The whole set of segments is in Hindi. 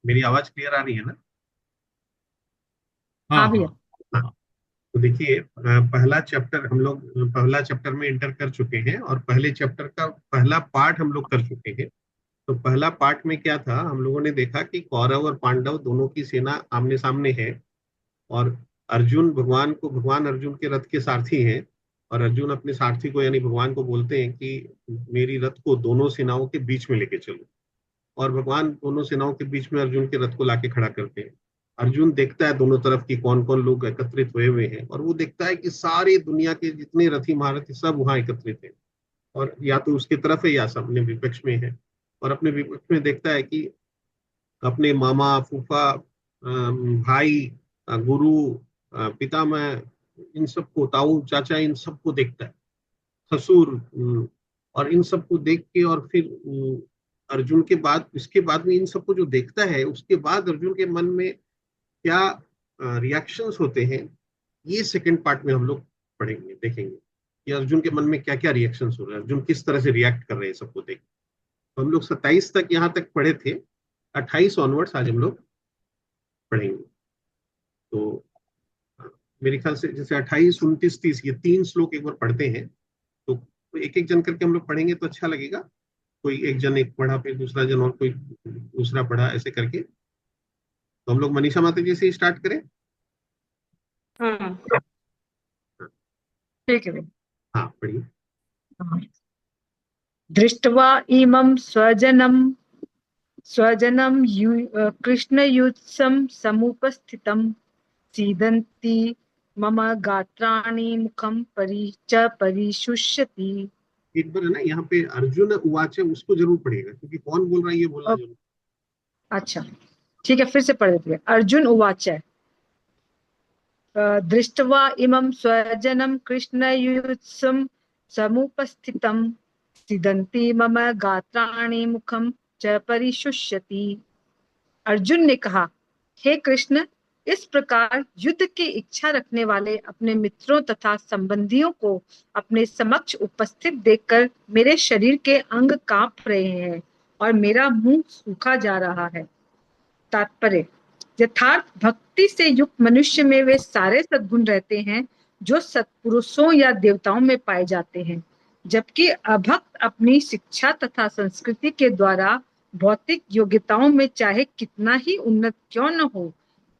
मेरी आवाज क्लियर आ रही है ना? हाँ हाँ भैया। हाँ हाँ। तो देखिए, पहला चैप्टर हम लोग पहला चैप्टर में इंटर कर चुके हैं, और पहले चैप्टर का पहला पार्ट हम लोग कर चुके हैं। तो पहला पार्ट में क्या था, हम लोगों ने देखा कि कौरव और पांडव दोनों की सेना आमने सामने है। और अर्जुन भगवान अर्जुन के रथ के सारथी हैं। और अर्जुन अपने सारथी को यानी भगवान को बोलते हैं कि मेरी रथ को दोनों सेनाओं के बीच में लेके चलो। और भगवान दोनों सेनाओं के बीच में अर्जुन के रथ को लाके खड़ा करते हैं। अर्जुन देखता है दोनों तरफ की कौन कौन लोग एकत्रित हुए हुए हैं, और वो देखता है कि सारी दुनिया के जितने रथी महारथी सब वहां एकत्रित हैं। और या तो उसके तरफ है या सब अपने विपक्ष में है। और अपने विपक्ष में देखता है कि अपने मामा फूफा, भाई, गुरु, पितामह, इन सबको, ताऊ चाचा, इन सबको देखता है। ससुर, और इन सबको देख के, और फिर अर्जुन के बाद, इसके बाद में इन सबको जो देखता है, उसके बाद अर्जुन के मन में क्या रिएक्शंस होते हैं, ये सेकंड पार्ट में हम लोग पढ़ेंगे, देखेंगे कि अर्जुन के मन में क्या क्या रिएक्शंस हो रहे हैं, अर्जुन किस तरह से रिएक्ट कर रहे हैं सबको देख। तो हम लोग 27 तक यहाँ तक पढ़े थे। 28 ऑनवर्ड्स आज हम लोग पढ़ेंगे। तो मेरे ख्याल से जैसे 28, 29, 30, ये तीन श्लोक एक बार पढ़ते हैं। तो एक एक जन करके हम लोग पढ़ेंगे तो अच्छा लगेगा। कोई एक जन एक पढ़ा, फिर दूसरा जन, और कोई दूसरा पढ़ा, ऐसे करके। तो हम लोग मनीषा माता जी से स्टार्ट करें। हाँ ठीक है भैया। हाँ, पढ़िए। हाँ। दृष्ट्वा इमं कृष्णयुत्सं समुपस्थितं सीदन्ति मम गात्राणि मुखं परिशुष्यति। एक बार है ना, यहाँ पे अर्जुन उवाच है, उसको जरूर पढ़िएगा, क्योंकि कौन बोल रहा है ये बोलना जरूर। अच्छा ठीक है, फिर से पढ़ देते हैं। अर्जुन उवाच दृष्ट्वा इमं स्वजनं कृष्णयुत्सं समुपस्थितं सीदन्ति मम गात्राणि मुखं च परिशुष्यति। अर्जुन ने कहा, हे कृष्ण, इस प्रकार युद्ध की इच्छा रखने वाले अपने मित्रों तथा संबंधियों को अपने समक्ष उपस्थित देखकर मेरे शरीर के अंग कांप रहे हैं और मेरा मुंह सूखा जा रहा है। तात्पर्य: यथार्थ भक्ति से युक्त मनुष्य में वे सारे सद्गुण रहते हैं जो सत्पुरुषों या देवताओं में पाए जाते हैं, जबकि अभक्त अपनी शिक्षा तथा संस्कृति के द्वारा भौतिक योग्यताओं में चाहे कितना ही उन्नत क्यों न हो,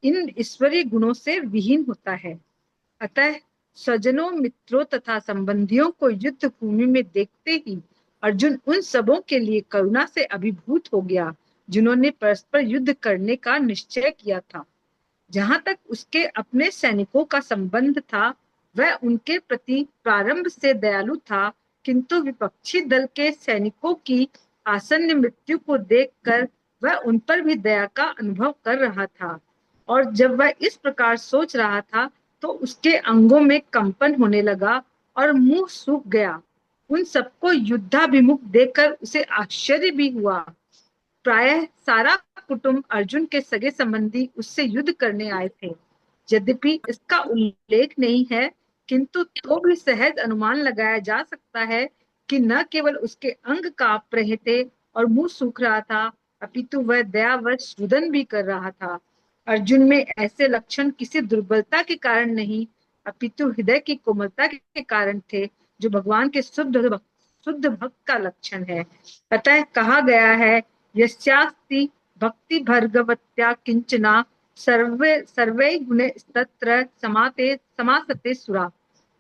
इन ईश्वरीय गुणों से विहीन होता है। अतः स्वजनों, मित्रों तथा संबंधियों को युद्ध भूमि में देखते ही अर्जुन उन सबों के लिए करुणा से अभिभूत हो गया जिन्होंने परस्पर युद्ध करने का निश्चय किया था। जहां तक उसके अपने सैनिकों का संबंध था, वह उनके प्रति प्रारंभ से दयालु था, किंतु विपक्षी दल के सैनिकों की आसन्न मृत्यु को देखकर वह उन पर भी दया का अनुभव कर रहा था। और जब वह इस प्रकार सोच रहा था, तो उसके अंगों में कंपन होने लगा और मुंह सूख गया। उन सबको युद्धाभिमुख देखकर उसे आश्चर्य भी हुआ। प्रायः सारा कुटुंब अर्जुन के सगे संबंधी उससे युद्ध करने आए थे। यद्यपि इसका उल्लेख नहीं है, किंतु तो भी सहज अनुमान लगाया जा सकता है कि न केवल उसके अंग कांप रहे थे और मुंह सूख रहा था, अपितु वह दयावश रुदन भी कर रहा था। अर्जुन में ऐसे लक्षण किसी दुर्बलता के कारण नहीं, अपितु हृदय की कोमलता के कारण थे, जो भगवान के शुद्ध भक्त का लक्षण है। अतः कहा गया है, यस्यास्ति भक्ति भर्गवत्या किंचना सर्वै गुणे तत्र समासते सुरा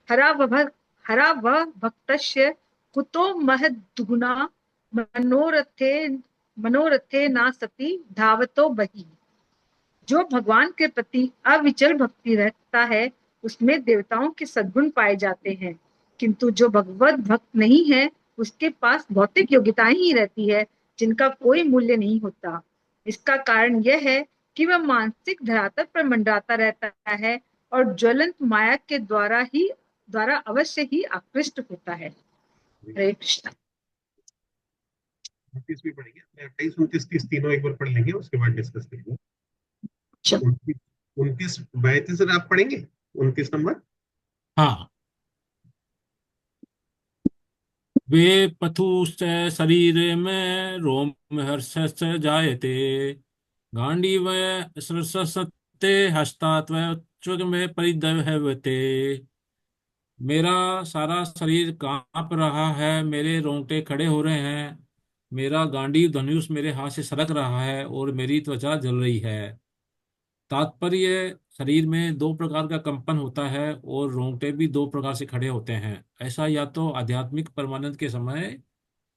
हरा वह भक्तस्य कुतो महद्गुणा मनोरथे मनोरथे ना सती धावतो बहि। जो भगवान के प्रति अविचल भक्ति रखता है, उसमें देवताओं के सद्गुण पाए जाते हैं, किंतु जो भगवत भक्त नहीं है, उसके पास भौतिक योग्यताएं ही रहती है जिनका कोई मूल्य नहीं होता। इसका कारण यह है कि वह मानसिक धरातल पर मंडराता रहता है और ज्वलंत माया के द्वारा अवश्य ही आकृष्ट होता है। हरे कृष्ण। 29 भी पढ़ेंगे, 28, 29, 30 तीनों एक बार पढ़ लेंगे, उसके बाद डिस्कस करेंगे। अच्छा। 29, 32 आप पढ़ेंगे? 29 नंबर। हाँ। वे पथुश्च शरीरे में रोम हर्षश्च जायते गांडीव सरसस्ते हस्तात् च्वग में परिदह्यते। मेरा सारा शरीर कांप रहा है, मेरे रोंगटे खड़े हो रहे हैं। मेरा गांडीव धनुष मेरे हाथ से सरक रहा है और मेरी त्वचा जल रही है। तात्पर्य, शरीर में दो प्रकार का कंपन होता है और रोंगटे भी दो प्रकार से खड़े होते हैं। ऐसा या तो आध्यात्मिक परमानंद के समय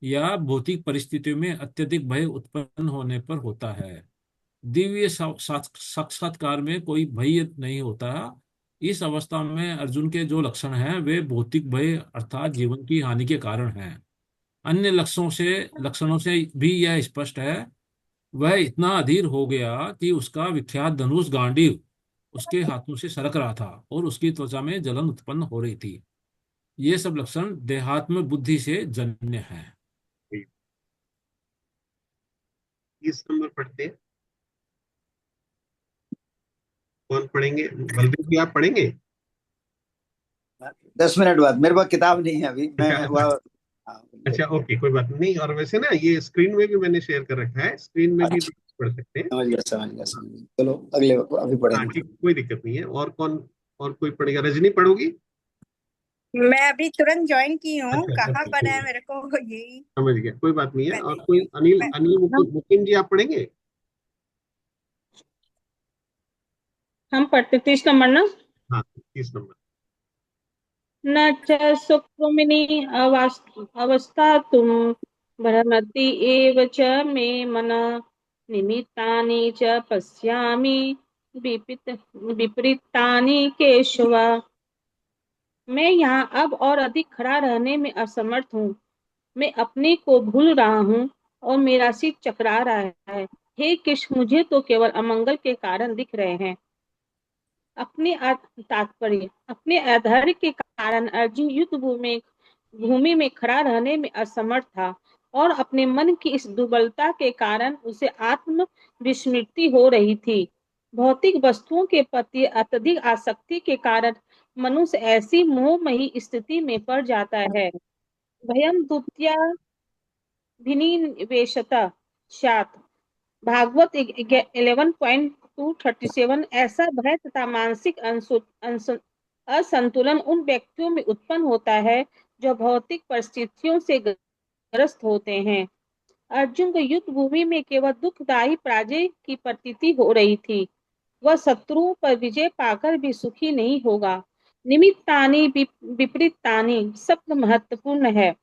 या भौतिक परिस्थितियों में अत्यधिक भय उत्पन्न होने पर होता है। दिव्य साक्षात्कार में कोई भय नहीं होता। इस अवस्था में अर्जुन के जो लक्षण हैं वे भौतिक भय अर्थात जीवन की हानि के कारण हैं। अन्य लक्षणों से भी यह स्पष्ट है। वह इतना अधीर हो गया कि उसका विख्यात धनुष गांडीव उसके हाथों से सरक रहा था और उसकी त्वचा में जलन उत्पन्न हो रही थी। ये सब लक्षण देहात्म बुद्धि से जन्य हैं। 30 नंबर पढ़ते हैं। कौन पढ़ेंगे? बलदेव जी, आप पढ़ेंगे? 10 मिनट बाद, मेरे पास किताब नहीं है अभी, मैं वह। हाँ, अच्छा, ओके, कोई बात नहीं। और वैसे ना ये स्क्रीन में भी मैंने शेयर कर रखा है, स्क्रीन में भी अच्छा, पढ़ सकते हैं। समझ गया समझ गया समझ गया। चलो अगले अभी हाँ पढ़ेंगे। ठीक, कोई दिक्कत नहीं है। और कौन, और कोई पढ़ेगा? रजनी पढ़ोगी? मैं अभी तुरंत ज्वाइन की हूँ, अच्छा, कहाँ ओके, पर कोई है बात, मेरे को यही समझ गया, कोई बात नहीं है। और मैंने कोई अनिल मैं, अनिल मुकिम जी, आप पढ़ेंगे? हम पढ़ते 30 नंबर ना। हाँ, 30 नंबर। न च सुकृमिणी अवस्था तुम भ्रमति एव च मे मन निमित्तानि च पश्यामि विपरीतानि केशव। मैं यहाँ अब और अधिक खड़ा रहने में असमर्थ हूँ। मैं अपने को भूल रहा हूँ और मेरा सिर चकरा रहा है। हे कृष्ण, मुझे तो केवल अमंगल के कारण दिख रहे हैं। तात्पर्य, अपने अधैर्य के कारण अर्जुन युद्ध भूमि में खड़ा रहने में असमर्थ था और अपने मन की इस दुर्बलता के कारण उसे आत्म विस्मृति हो रही थी। भौतिक वस्तुओं के प्रति अत्यधिक आसक्ति के कारण मनुष्य ऐसी मोहमयी स्थिति में पड़ जाता है। भयम द्वितीया भिनिवेशता शात, भागवत 11.237। ऐसा भय तथा मानसिक असंतुलन उन व्यक्तियों में उत्पन्न होता है जो भौतिक परिस्थितियों से ग्रस्त होते हैं। अर्जुन को युद्ध भूमि में केवल दुखदायी पराजय की प्रतीति हो रही थी। वह शत्रुओं पर विजय पाकर भी सुखी नहीं होगा। निमित्तानि विपरीतानि शब्द महत्वपूर्ण है।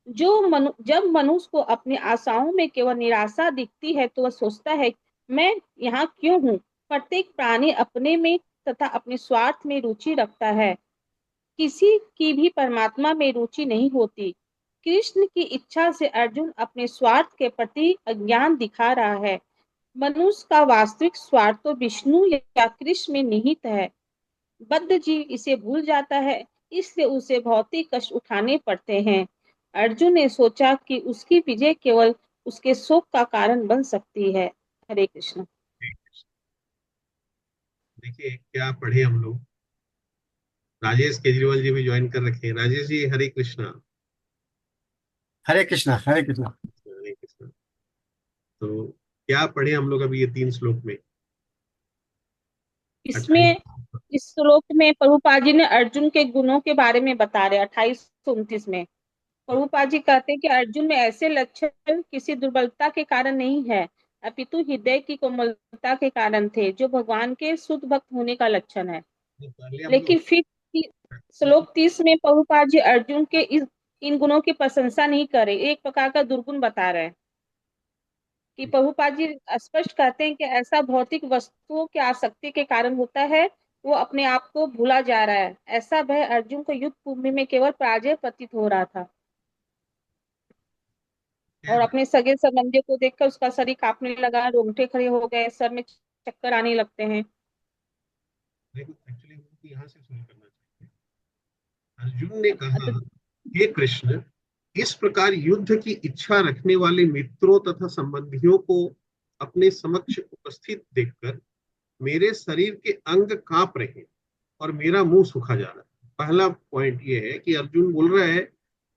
जब मनुष्य को अपनी आशाओं में केवल निराशा दिखती है तो वह सोचता है, मैं यहाँ क्यों हूँ। प्रत्येक प्राणी अपने में तथा अपने स्वार्थ में रुचि रखता है। किसी की भी परमात्मा में रुचि नहीं होती। कृष्ण की इच्छा से अर्जुन अपने स्वार्थ के प्रति अज्ञान दिखा रहा है। मनुष्य का वास्तविक स्वार्थ तो विष्णु या कृष्ण में निहित है। बद्ध जीव इसे भूल जाता है, इसलिए उसे भौतिक कष्ट उठाने पड़ते हैं। अर्जुन ने सोचा कि उसकी विजय केवल उसके शोक का कारण बन सकती है। हरे कृष्ण। देखिए क्या पढ़े हम लोग। राजेश केजरीवाल जी भी ज्वाइन कर रखे हैं। राजेश जी, हरे कृष्णा। हरे कृष्णा हरे कृष्णा। हरे कृष्णा। तो क्या पढ़े हम लोग अभी ये 3 श्लोक में? इसमें 28। इस श्लोक में प्रभुपाद जी ने अर्जुन के गुणों के बारे में बता रहे 28-29 में। प्रभुपाद जी कहते हैं कि अर्जुन में ऐसे लक्षण किसी दुर्बलता के कारण नहीं है, अपितु हृदय की कोमलता के कारण थे, जो भगवान के शुद्ध भक्त होने का लक्षण है। पहले हम लोग लेकिन फिर श्लोक 30 में प्रभुपाद जी अर्जुन के इन गुणों की प्रशंसा नहीं करे, एक प्रकार का दुर्गुण बता रहे हैं। कि प्रभुपाद जी स्पष्ट कहते हैं कि ऐसा भौतिक वस्तुओं की आसक्ति के कारण होता है। वो अपने आप को भूला जा रहा है। ऐसा भय अर्जुन को युद्ध भूमि में केवल पराजय प्रतीत हो रहा था और अपने सगे संबंधियों को देखकर उसका शरीर कांपने लगा, रोंगटे खड़े हो गए, सर में चक्कर आने लगते हैं। एक्चुअली यहाँ से शुरू करना चाहिए। अर्जुन ने कहा, हे कृष्ण, इस प्रकार युद्ध की इच्छा रखने वाले मित्रों तथा संबंधियों को अपने समक्ष उपस्थित देखकर मेरे शरीर के अंग कांप रहे हैं और मेरा मुंह सूखा जा रहा है। पहला पॉइंट ये है कि अर्जुन बोल रहा है,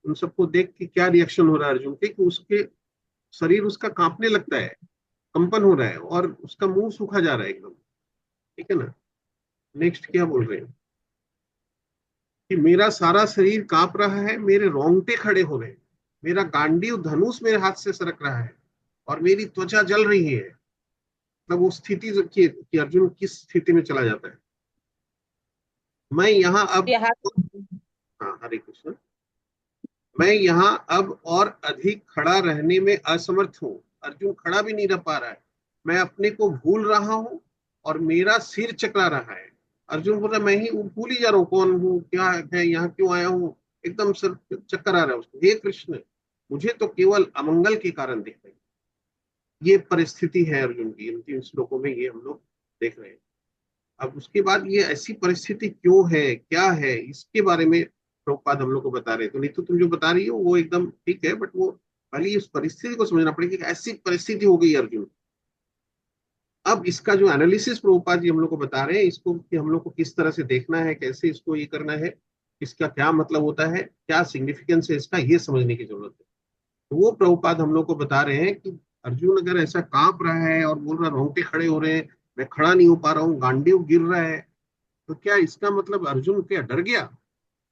उन सबको देख के क्या रिएक्शन हो रहा है अर्जुन के, कि उसके शरीर उसका कांपने लगता है। कंपन हो रहा है और उसका मुंह सूखा जा रहा है एकदम। ठीक है ना। नेक्स्ट क्या बोल रहे हैं कि मेरा सारा शरीर कांप रहा है, मेरे रोंगटे खड़े हो रहे हैं, मेरा गांडीव धनुष मेरे हाथ से सरक रहा है और मेरी त्वचा जल रही है। मतलब वो स्थिति कि अर्जुन किस स्थिति में चला जाता है। मैं यहाँ अब, यहाँ हाँ हरे कृष्ण, मैं यहाँ अब और अधिक खड़ा रहने में असमर्थ हूँ। अर्जुन खड़ा भी नहीं रह पा रहा है, मैं अपने को भूल रहा हूँ और मेरा सिर चकरा रहा है। अर्जुन बोल रहा है मैं ही भूल ही जा रहा हूँ कौन हूँ, क्या है, यहाँ क्यों आया हूँ। एकदम सर चक्कर आ रहा है उसको। हे कृष्ण, मुझे तो केवल अमंगल के कारण दिख रहे हैं। ये परिस्थिति है अर्जुन की, इन 3 श्लोकों में ये हम लोग देख रहे हैं। अब उसके बाद ये ऐसी परिस्थिति क्यों है, क्या है, इसके बारे में प्रभुपाद हम लोग को बता रहे। तो नहीं तो तुम जो बता रही हो वो एकदम ठीक है, बट वो पहले इस परिस्थिति को समझना पड़ेगा कि ऐसी परिस्थिति हो गई अर्जुन। अब इसका जो एनालिसिस प्रभुपाद जी हम लोग को बता रहे हैं, इसको कि हम लोग को किस तरह से देखना है, कैसे इसको ये करना है, इसका क्या मतलब होता है, क्या सिग्निफिकेंस है इसका, ये समझने की जरूरत है। तो वो प्रभुपाद हम लोग को बता रहे हैं कि अर्जुन अगर ऐसा कांप रहा है और बोल रहा रोंगटे खड़े हो रहे हैं, मैं खड़ा नहीं हो पा रहा हूँ, गांडीव गिर रहा है, तो क्या इसका मतलब अर्जुन क्या डर गया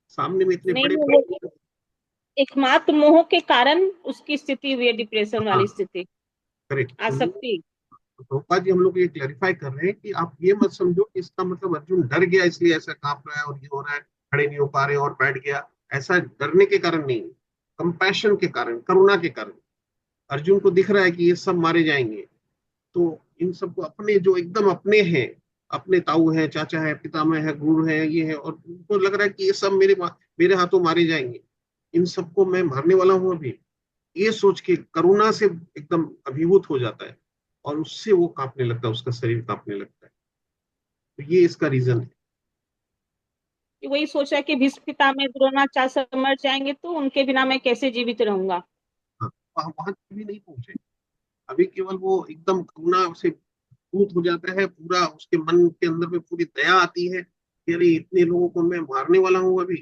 सामने में इतने नहीं, बड़े वो बड़े। एकमात्र मोह के कारण उसकी स्थिति हुई है, डिप्रेशन हाँ वाली स्थिति, करेक्ट। तो वो आसक्ति। प्रभुपाद जी हम लोग ये क्लैरिफाई कर रहे हैं कि आप ये मत समझो कि इसका मतलब अर्जुन डर गया इसलिए ऐसा कांप रहा है और ये हो रहा है, खड़े नहीं हो पा रहे और बैठ गया। ऐसा डरने के कारण नहीं, कंपैशन के कारण, करुणा के कारण। अर्जुन को दिख रहा है कि ये सब मारे जाएंगे, तो इन सबको अपने जो एकदम अपने हैं, अपने ताऊ है, चाचा है, पितामह है, गुरु है, ये है, और उनको लग रहा है कि ये सब मेरे हाथों मारे जाएंगे, इन सबको मैं मारने वाला हूं अभी। ये सोच के करुणा से एकदम अभिभूत हो जाता है और उससे वो कांपने लगता है, उसका शरीर कांपने लगता है। तो ये इसका रीजन है। वही सोचा कि भीष्म पितामह द्रोणाचार्य सब मर जाएंगे तो उनके बिना मैं कैसे जीवित रहूंगा। हाँ, वहां वहां भी नहीं पहुंचे अभी, केवल वो एकदम करुणा से भूत हो जाता है पूरा, उसके मन के अंदर में पूरी दया आती है कि अरे इतने लोगों को मैं मारने वाला हूँ अभी।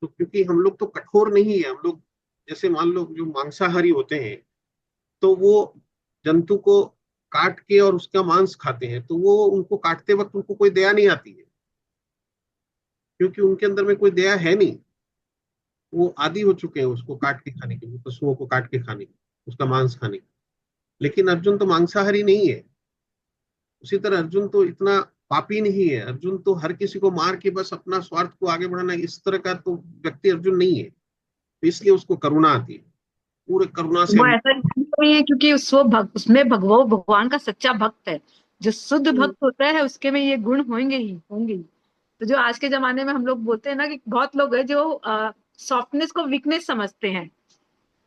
तो क्योंकि हम लोग तो कठोर नहीं है, हम लोग जैसे मान लो जो मांसाहारी होते हैं, तो वो जंतु को काट के और उसका मांस खाते हैं, तो वो उनको काटते वक्त उनको कोई दया नहीं आती है, क्योंकि उनके अंदर में कोई दया है नहीं। वो आदी हो चुके हैं उसको काट के खाने के, पशुओं को काट के खाने की, उसका मांस खाने की। लेकिन अर्जुन तो मांसाहारी नहीं है। उसी तरह अर्जुन तो इतना पापी नहीं है, अर्जुन तो हर किसी को मार के बस अपना स्वार्थ को आगे बढ़ाना, इस तरह का तो व्यक्ति अर्जुन नहीं है। तो इसलिए उसको करुणा आती है, पूरे करुणा से वो ऐसा नहीं है क्योंकि उसमें भगवान का सच्चा भक्त है। जो शुद्ध भक्त होता है उसके में ये गुण होंगे ही। तो जो आज के जमाने में हम लोग बोलते हैं ना कि बहुत लोग हैं जो सॉफ्टनेस को वीकनेस समझते हैं।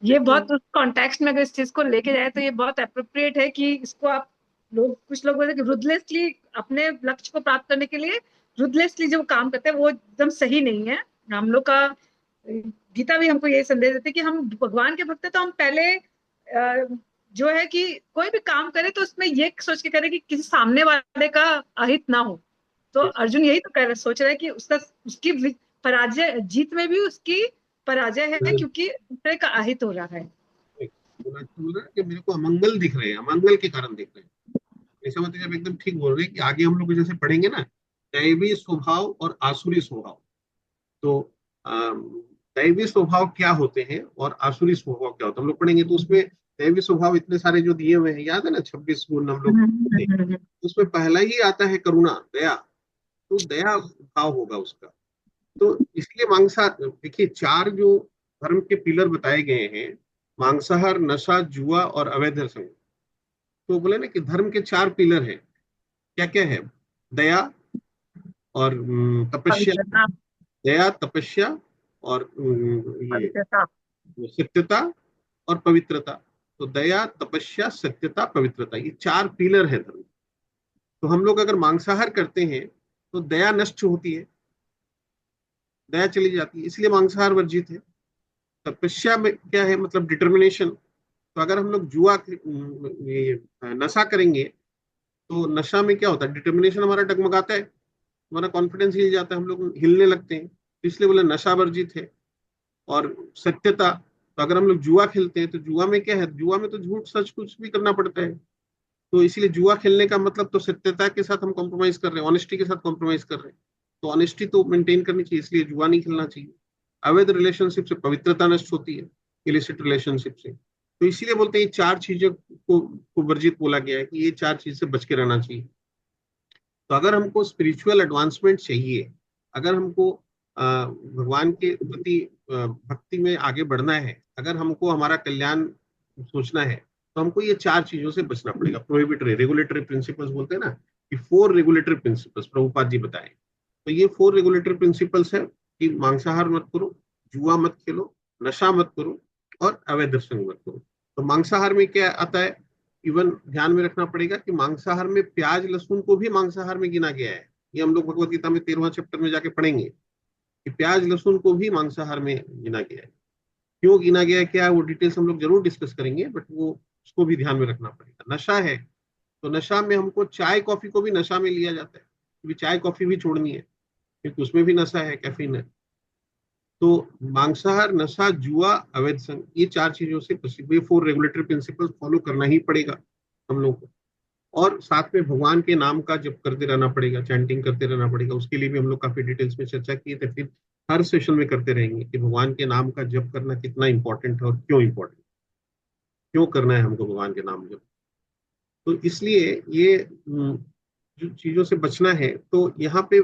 ये बहुत उस कॉन्टेक्स्ट में अगर इस चीज को लेके जाए तो ये बहुत अप्रोप्रिएट है कि इसको आप कुछ लोग बोलते हैं कि रुदलेसली अपने लक्ष्य को प्राप्त करने के लिए रुदलेसली जो काम करते हैं वो एकदम सही नहीं है। हम लोग का गीता भी हमको ये संदेश देती है कि हम भगवान के भक्त हैं, तो हम पहले जो है कि कोई भी काम करे तो उसमें ये सोच के करे कि किसी सामने वाले का अहित ना हो। तो अर्जुन यही तो सोच रहा है कि उसकी पराजय, जीत में भी उसकी पराजय है क्योंकि दूसरे का अहित हो रहा है। बोल रहा है कि मेरे को अमंगल दिख रहे हैं, अमंगल के कारण दिख रहे हैं। ऐसा मतलब जब एकदम ठीक बोल रहे हैं कि आगे हम लोग जैसे पढ़ेंगे ना, दैवी स्वभाव और आसुरी स्वभाव। तो अम, दैवी स्वभाव क्या होते हैं और आसुरी स्वभाव क्या होता है हम लोग पढ़ेंगे। तो उसमें दैवी स्वभाव इतने सारे जो दिए हुए हैं, याद है ना, 26 गुण हम लोग पढ़ते हैं। उसमें पहला ही आता है करुणा, दया। तो दया भाव होगा उसका। तो इसलिए मांसा, देखिए 4 जो धर्म के पिलर बताए गए हैं, मांसाहार, नशा, जुआ और अवैध संग। तो बोले ना कि धर्म के 4 पिलर हैं। क्या क्या है? दया और तपस्या, पवित्रता। दया, तपस्या और ये पवित्रता। सत्यता और पवित्रता। तो दया, तपस्या, सत्यता, पवित्रता, ये 4 पिलर है धर्म। तो हम लोग अगर मांसाहार करते हैं तो दया नष्ट होती है, दया चली जाती है, इसलिए मांसाहार वर्जित है। तपस्या में क्या है, मतलब डिटर्मिनेशन। तो अगर हम लोग ये नशा करेंगे तो नशा में क्या होता है, डिटर्मिनेशन हमारा डगमगाता है, हमारा कॉन्फिडेंस हिल जाता है, हम लोग हिलने लगते हैं, तो इसलिए बोले नशा वर्जित है। और सत्यता, तो अगर हम लोग जुआ खेलते हैं तो जुआ में क्या है, जुआ में तो झूठ सच कुछ भी करना पड़ता है। तो इसलिए जुआ खेलने का मतलब तो सत्यता के साथ हम कॉम्प्रोमाइज कर रहे हैं, ऑनेस्टी के साथ कॉम्प्रोमाइज कर रहे हैं। तो ऑनेस्टी तो मेंटेन करनी चाहिए, इसलिए जुआ नहीं खेलना चाहिए। अवैध रिलेशनशिप से पवित्रता नष्ट होती है, इलिसिट रिलेशनशिप से। तो इसीलिए बोलते हैं ये चार चीजों को वर्जित बोला गया है कि ये चार चीज से बच के रहना चाहिए। तो अगर हमको स्पिरिचुअल एडवांसमेंट चाहिए, अगर हमको भगवान के प्रति भक्ति में आगे बढ़ना है, अगर हमको हमारा कल्याण सोचना है, तो हमको ये चार चीजों से बचना पड़ेगा। प्रोहिबिटरी रेगुलेटरी प्रिंसिपल्स बोलते हैं ना, कि 4 रेगुलेटरी प्रिंसिपल्स प्रभुपाद जी बताए। तो ये 4 रेगुलेटरी प्रिंसिपल्स है कि मांसाहार मत करो, जुआ मत खेलो, नशा मत करो, और अवैध संग मत करो। तो मांसाहार में क्या आता है, इवन ध्यान में रखना पड़ेगा कि मांसाहार में प्याज लहसुन को भी मांसाहार में गिना गया है। ये हम लोग भगवत गीता में 13वां चैप्टर में जाके पढ़ेंगे कि प्याज लहसुन को भी मांसाहार में गिना गया है। क्यों गिना गया है, क्या है, वो डिटेल्स हम लोग जरूर डिस्कस करेंगे, बट वो उसको भी ध्यान में रखना पड़ेगा। नशा है तो नशा में हमको चाय कॉफी को भी नशा में लिया जाता है, क्योंकि चाय कॉफी भी छोड़नी है, क्योंकि उसमें भी नशा है, कैफीन है। तो मांसाहार, नशा, जुआ, अवैध संग, ये चार चीजों से ये 4 रेगुलेटरी प्रिंसिपल फॉलो करना ही पड़ेगा हम लोग को। और साथ में भगवान के नाम का जप करते रहना पड़ेगा, चैंटिंग करते रहना पड़ेगा। उसके लिए भी हम लोग काफी डिटेल्स में चर्चा की है, फिर हर सेशन में करते रहेंगे कि भगवान के नाम का जप करना कितना इंपॉर्टेंट है और क्यों इंपॉर्टेंट, क्यों करना है हमको भगवान के नाम जप। तो इसलिए ये जो चीजों से बचना है, तो यहाँ पे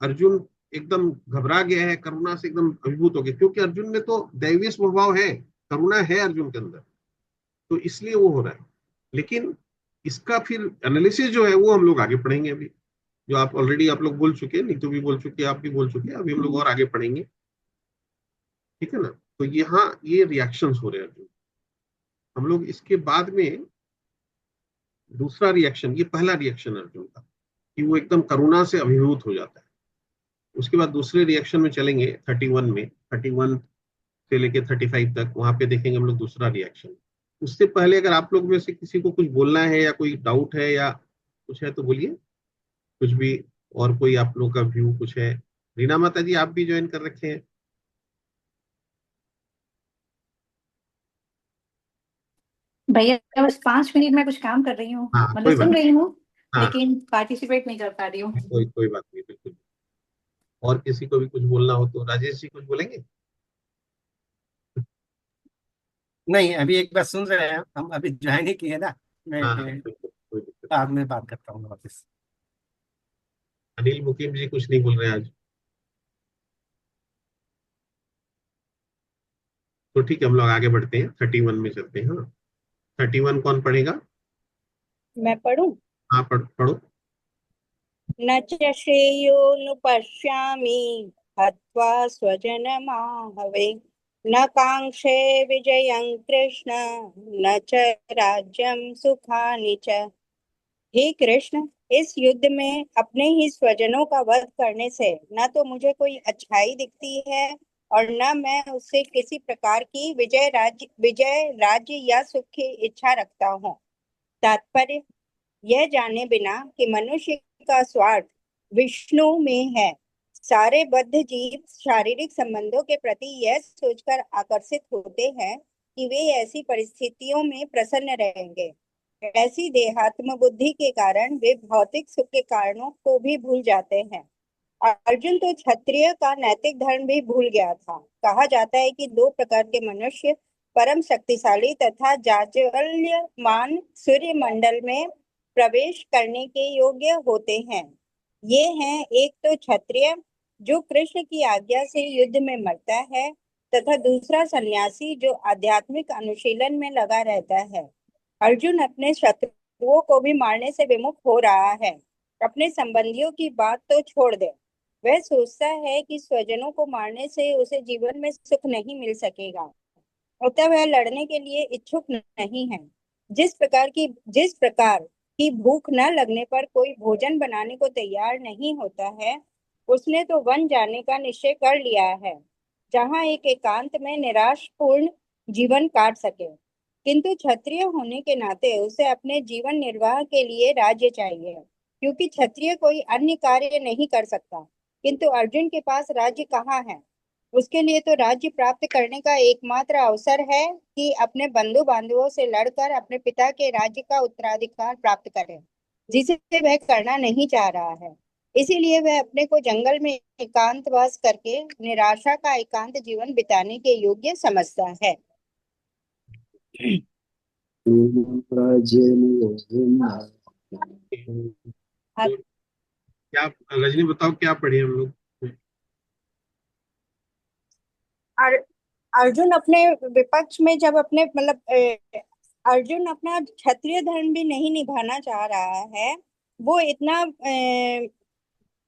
अर्जुन एकदम घबरा गया है, करुणा से एकदम अभिभूत हो गया, क्योंकि अर्जुन में तो दैवीय स्वभाव है, करुणा है अर्जुन के अंदर, तो इसलिए वो हो रहा है। लेकिन इसका फिर एनालिसिस जो है वो हम लोग आगे पढ़ेंगे अभी, जो आप ऑलरेडी आप लोग बोल चुके हैं, नीतू भी बोल चुके हैं, आप भी बोल चुके हैं, अभी हम लोग और आगे पढ़ेंगे, ठीक है ना। तो यहाँ ये रिएक्शंस हो रहे हैं अर्जुन। हम लोग इसके बाद में दूसरा रिएक्शन, ये पहला रिएक्शन अर्जुन का कि वो एकदम करुणा से अभिभूत हो जाता है। उसके बाद दूसरे रिएक्शन में चलेंगे 31 में, 31 से लेके 35 तक, वहां पे देखेंगे हम लोग दूसरा रिएक्शन। उससे पहले अगर आप लोग में से किसी को कुछ बोलना है या कोई डाउट है या कुछ है तो बोलिए, कुछ भी, और कोई आप लोग का व्यू कुछ है। रीना माता जी आप भी ज्वाइन कर रखे हैं। भैया बस 5 मिनट में कुछ काम कर रही हूँ, हाँ मतलब कोई बात सुन नहीं। रही हूँ हाँ लेकिन पार्टिसिपेट नहीं कर पा रही हूँ। कोई बात नहीं, बिल्कुल। और किसी को भी कुछ बोलना हो तो राजेश जी कुछ बोलेंगे। नहीं, अभी एक बार सुन रहे हैं, हम अभी ज्वाइन ही किए ना। मैं हाँ बिल्कुल, कोई दिक्कत बाद में बात करता हूँ वापस। नहीं। अनिल मुकीम जी कुछ नहीं बोल रहे हैं आज, तो ठीक है हम लोग आगे बढ़ते हैं, 31 में चलते हैं। हाँ 31 कौन पढ़ेगा। मैं पढ़ूं? हाँ पढ़ो। न च श्रेयोनुपश्यामि हत्वा स्वजनमाहवे न कांक्षे विजयं कृष्ण न च राज्यं सुखानि च। हे कृष्ण, इस युद्ध में अपने ही स्वजनों का वध करने से न तो मुझे कोई अच्छाई दिखती है और न मैं उससे किसी प्रकार की विजय राज्य या सुख की इच्छा रखता हूँ। तात्पर्य यह जाने बिना कि मनुष्य का स्वार्थ विष्णु में है, सारे बद्ध जीव शारीरिक संबंधों के प्रति यह सोचकर आकर्षित होते हैं कि वे ऐसी परिस्थितियों में प्रसन्न रहेंगे। ऐसी देहात्म बुद्धि के कारण वे भौतिक सुख के कारणों को भी भूल जाते हैं। अर्जुन तो क्षत्रिय का नैतिक धर्म भी भूल गया था। कहा जाता है कि 2 प्रकार के मनुष्य परम शक्तिशाली तथा जाज्वल्यमान सूर्य मंडल में प्रवेश करने के योग्य होते हैं। ये हैं, एक तो क्षत्रिय जो कृष्ण की आज्ञा से युद्ध में मरता है, तथा दूसरा सन्यासी जो आध्यात्मिक अनुशीलन में लगा रहता है। अर्जुन अपने शत्रुओं को भी मारने से विमुख हो रहा है। अपने संबंधियों की बात तो छोड़ दे, वह सोचता है कि स्वजनों को मारने से उसे जीवन में सुख नहीं मिल सकेगा, अतः वह लड़ने के लिए इच्छुक नहीं है। जिस प्रकार की भूख न लगने पर कोई भोजन बनाने को तैयार नहीं होता है, उसने तो वन जाने का निश्चय कर लिया है, जहाँ एक एकांत में निराशपूर्ण जीवन काट सके। किंतु क्षत्रिय होने के नाते उसे अपने जीवन निर्वाह के लिए राज्य चाहिए, क्योंकि क्षत्रिय कोई अन्य कार्य नहीं कर सकता। किंतु अर्जुन के पास राज्य कहाँ है? उसके लिए तो राज्य प्राप्त करने का एकमात्र अवसर है कि अपने बंधु बांधवों से लड़कर अपने पिता के राज्य का उत्तराधिकार प्राप्त करे, जिसे वह करना नहीं चाह रहा है। इसीलिए वह अपने को जंगल में एकांतवास करके निराशा का एकांत जीवन बिताने के योग्य समझता है। तो क्या, रजनी बताओ क्या पढ़े हम लोग? और अर्जुन अपने विपक्ष में जब अपने अर्जुन अपना क्षत्रिय धर्म भी नहीं निभाना चाह रहा है। वो इतना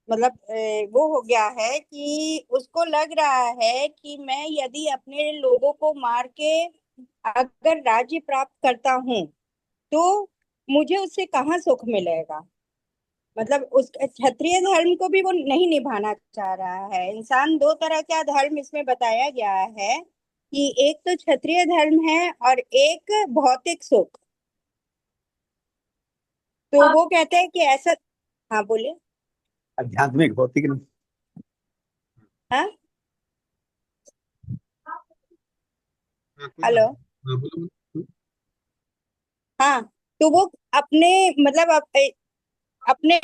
वो हो गया है कि उसको लग रहा है कि मैं यदि अपने लोगों को मार के अगर राज्य प्राप्त करता हूँ तो मुझे उससे कहाँ सुख मिलेगा। मतलब उस क्षत्रिय धर्म को भी वो नहीं निभाना चाह रहा है। इंसान दो तरह का धर्म इसमें बताया गया है कि एक तो क्षत्रिय धर्म है और एक भौतिक सुख। तो वो कहते हैं कि ऐसा। हाँ बोलिए। आध्यात्मिक भौतिक नहीं। हाँ हाँ, कोई बात हेलो। नहीं। हाँ, बोलो बोलो। हाँ तो वो अपने अपने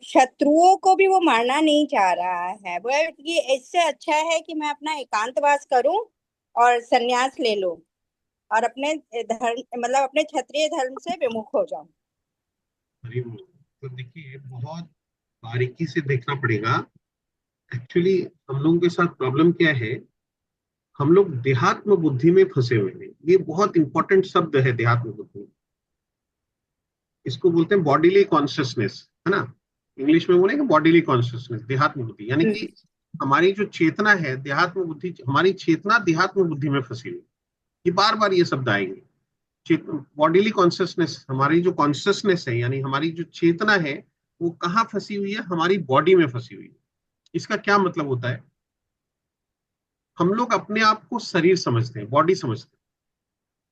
शत्रुओं को भी वो मारना नहीं चाह रहा है। वो कि इससे अच्छा है कि मैं अपना एकांतवास करूं और संन्यास ले लूं और अपने धर्म अपने क्षत्रिय धर्म से विमुख हो जाऊं। हरी बोल। तो देखिए, बहुत बारीकी से देखना पड़ेगा। एक्चुअली हम लोगों के साथ प्रॉब्लम क्या है, हम लोग देहात्म बुद्धि में फंसे हुए हैं। ये बहुत इंपॉर्टेंट शब्द है, देहात्म बुद्धि। इसको बोलते हैं बॉडीली कॉन्शियसनेस, है ना। इंग्लिश में बोलेंगे बॉडीली कॉन्शियसनेस, देहात्म बुद्धि। यानी कि हमारी जो चेतना है, देहात्म बुद्धि, हमारी चेतना देहात्म बुद्धि में फंसी हुई। ये बार बार ये शब्द आएंगे। बॉडीली कॉन्शियसनेस, हमारी जो कॉन्शियसनेस है, यानी हमारी जो चेतना है, वो कहाँ फंसी हुई है? हमारी बॉडी में फंसी हुई है। इसका क्या मतलब होता है? हम लोग अपने आप को शरीर समझते हैं, बॉडी समझते हैं।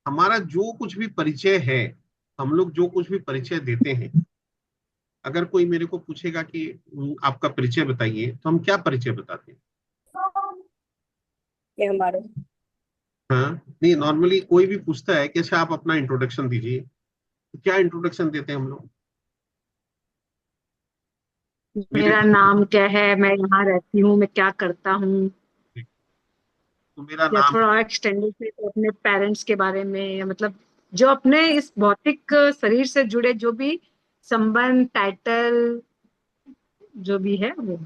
हमारा जो कुछ भी परिचय है, हम लोग जो कुछ भी परिचय देते हैं, अगर कोई मेरे को पूछेगा कि आपका परिचय बताइए, तो हम क्या परिचय बताते हैं? ये हमारे हाँ, नहीं, नॉर्मली कोई भी पूछता है कि अच्छा आप अपना इंट्रोडक्शन दीजिए, तो क्या इंट्रोडक्शन देते हैं हम लोग? मेरे मेरा नाम क्या है, मैं यहाँ रहती हूँ, मैं क्या करता हूँ, तो मेरा या नाम थोड़ा और एक्सटेंडेड से तो अपने पेरेंट्स के बारे में, या मतलब जो अपने इस भौतिक शरीर से जुड़े जो भी संबंध, टाइटल जो भी है वो।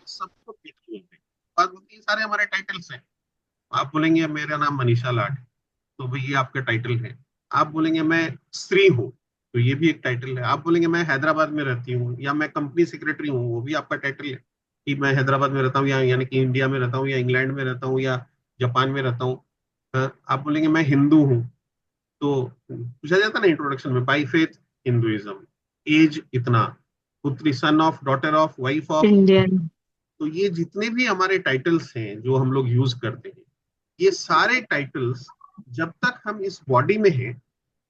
सब तो बिल्कुल है। बात होती है, सारे हमारे टाइटल्स हैं। आप बोलेंगे मेरा नाम मनीषा लाड, तो भाई ये आपका टाइटल है। आप बोलेंगे मैं स्त्री हूँ, तो ये भी एक टाइटल है। आप बोलेंगे मैं हैदराबाद में रहती हूँ, या मैं कंपनी सेक्रेटरी हूँ, वो भी आपका टाइटल है कि मैं हैदराबाद में रहता हूँ, या यानी कि इंडिया में रहता हूँ, या इंग्लैंड में रहता हूँ, या जापान में रहता हूँ। आप बोलेंगे मैं हिंदू हूँ, तो पूछा जाता ना इंट्रोडक्शन में, बाई फेथ हिंदुइज्म, एज इतना, पुत्री, son of, daughter of, wife of. Indian. तो ये जितने भी हमारे टाइटल्स हैं जो हम लोग यूज करते हैं, ये सारे टाइटल्स जब तक हम इस बॉडी में हैं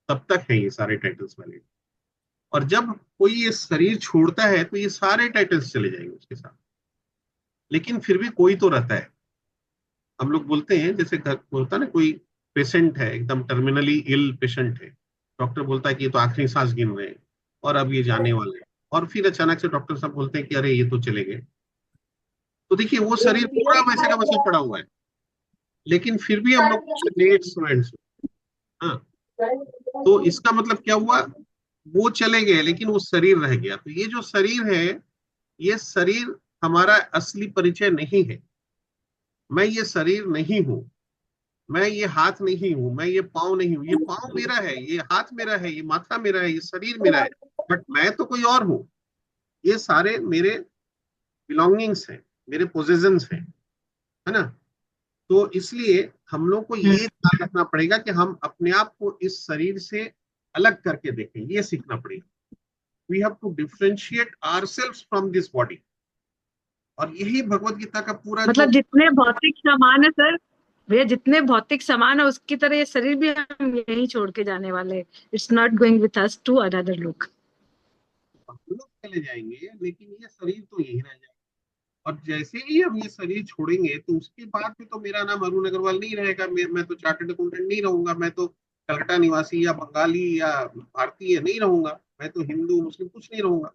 तब तक है ये सारे टाइटल्स वाले। और जब कोई ये शरीर छोड़ता है तो ये सारे टाइटल्स चले जाएंगे उसके साथ। लेकिन फिर भी कोई तो रहता है। हम लोग बोलते हैं, जैसे घर होता है ना, कोई पेशेंट है, एकदम टर्मिनली इल पेशेंट है, डॉक्टर बोलता है कि ये तो आखिरी सांस गिन रहे हैं और अब ये जाने वाले हैं, और फिर अचानक से डॉक्टर साहब बोलते हैं कि अरे ये तो चले गए। तो देखिए, वो शरीर पूरा वैसे का वैसे पड़ा हुआ है, लेकिन फिर भी हम लोग स्टूडेंट्स। हाँ, तो इसका मतलब क्या हुआ? वो चले गए लेकिन वो शरीर रह गया। तो ये जो शरीर है, ये शरीर हमारा असली परिचय नहीं है। मैं ये शरीर नहीं हूं, मैं ये हाथ नहीं हूं, मैं ये पाँव नहीं हूं। ये पाँव मेरा है, ये हाथ मेरा है, ये माथा मेरा है, ये शरीर मेरा है, बट मैं तो कोई और हूं। ये सारे मेरे बिलोंगिंग्स हैं, मेरे पोजेशंस हैं, है ना। तो इसलिए हम लोग को ये ध्यान रखना पड़ेगा कि हम अपने आप को इस शरीर से अलग करके देखें, ये सीखना पड़ेगा। We have to differentiate ourselves from this body. और यही भगवत गीता का पूरा जो। मतलब जितने भौतिक सामान है सर, भैया जितने भौतिक सामान है उसकी तरह ये शरीर भी हम यहीं छोड़ के जाने वाले। It's not going with us to another look. हम लोग चले जाएंगे लेकिन ये शरीर तो यही रह जाएगा। और जैसे ही हम ये शरीर छोड़ेंगे तो उसके बाद में तो मेरा नाम अरुण अग्रवाल नहीं रहेगा, मैं तो चार्टर्ड अकाउंटेंट नहीं रहूंगा, मैं तो कलकत्ता निवासी या बंगाली या भारतीय नहीं रहूंगा, मैं तो हिंदू मुस्लिम कुछ नहीं रहूंगा,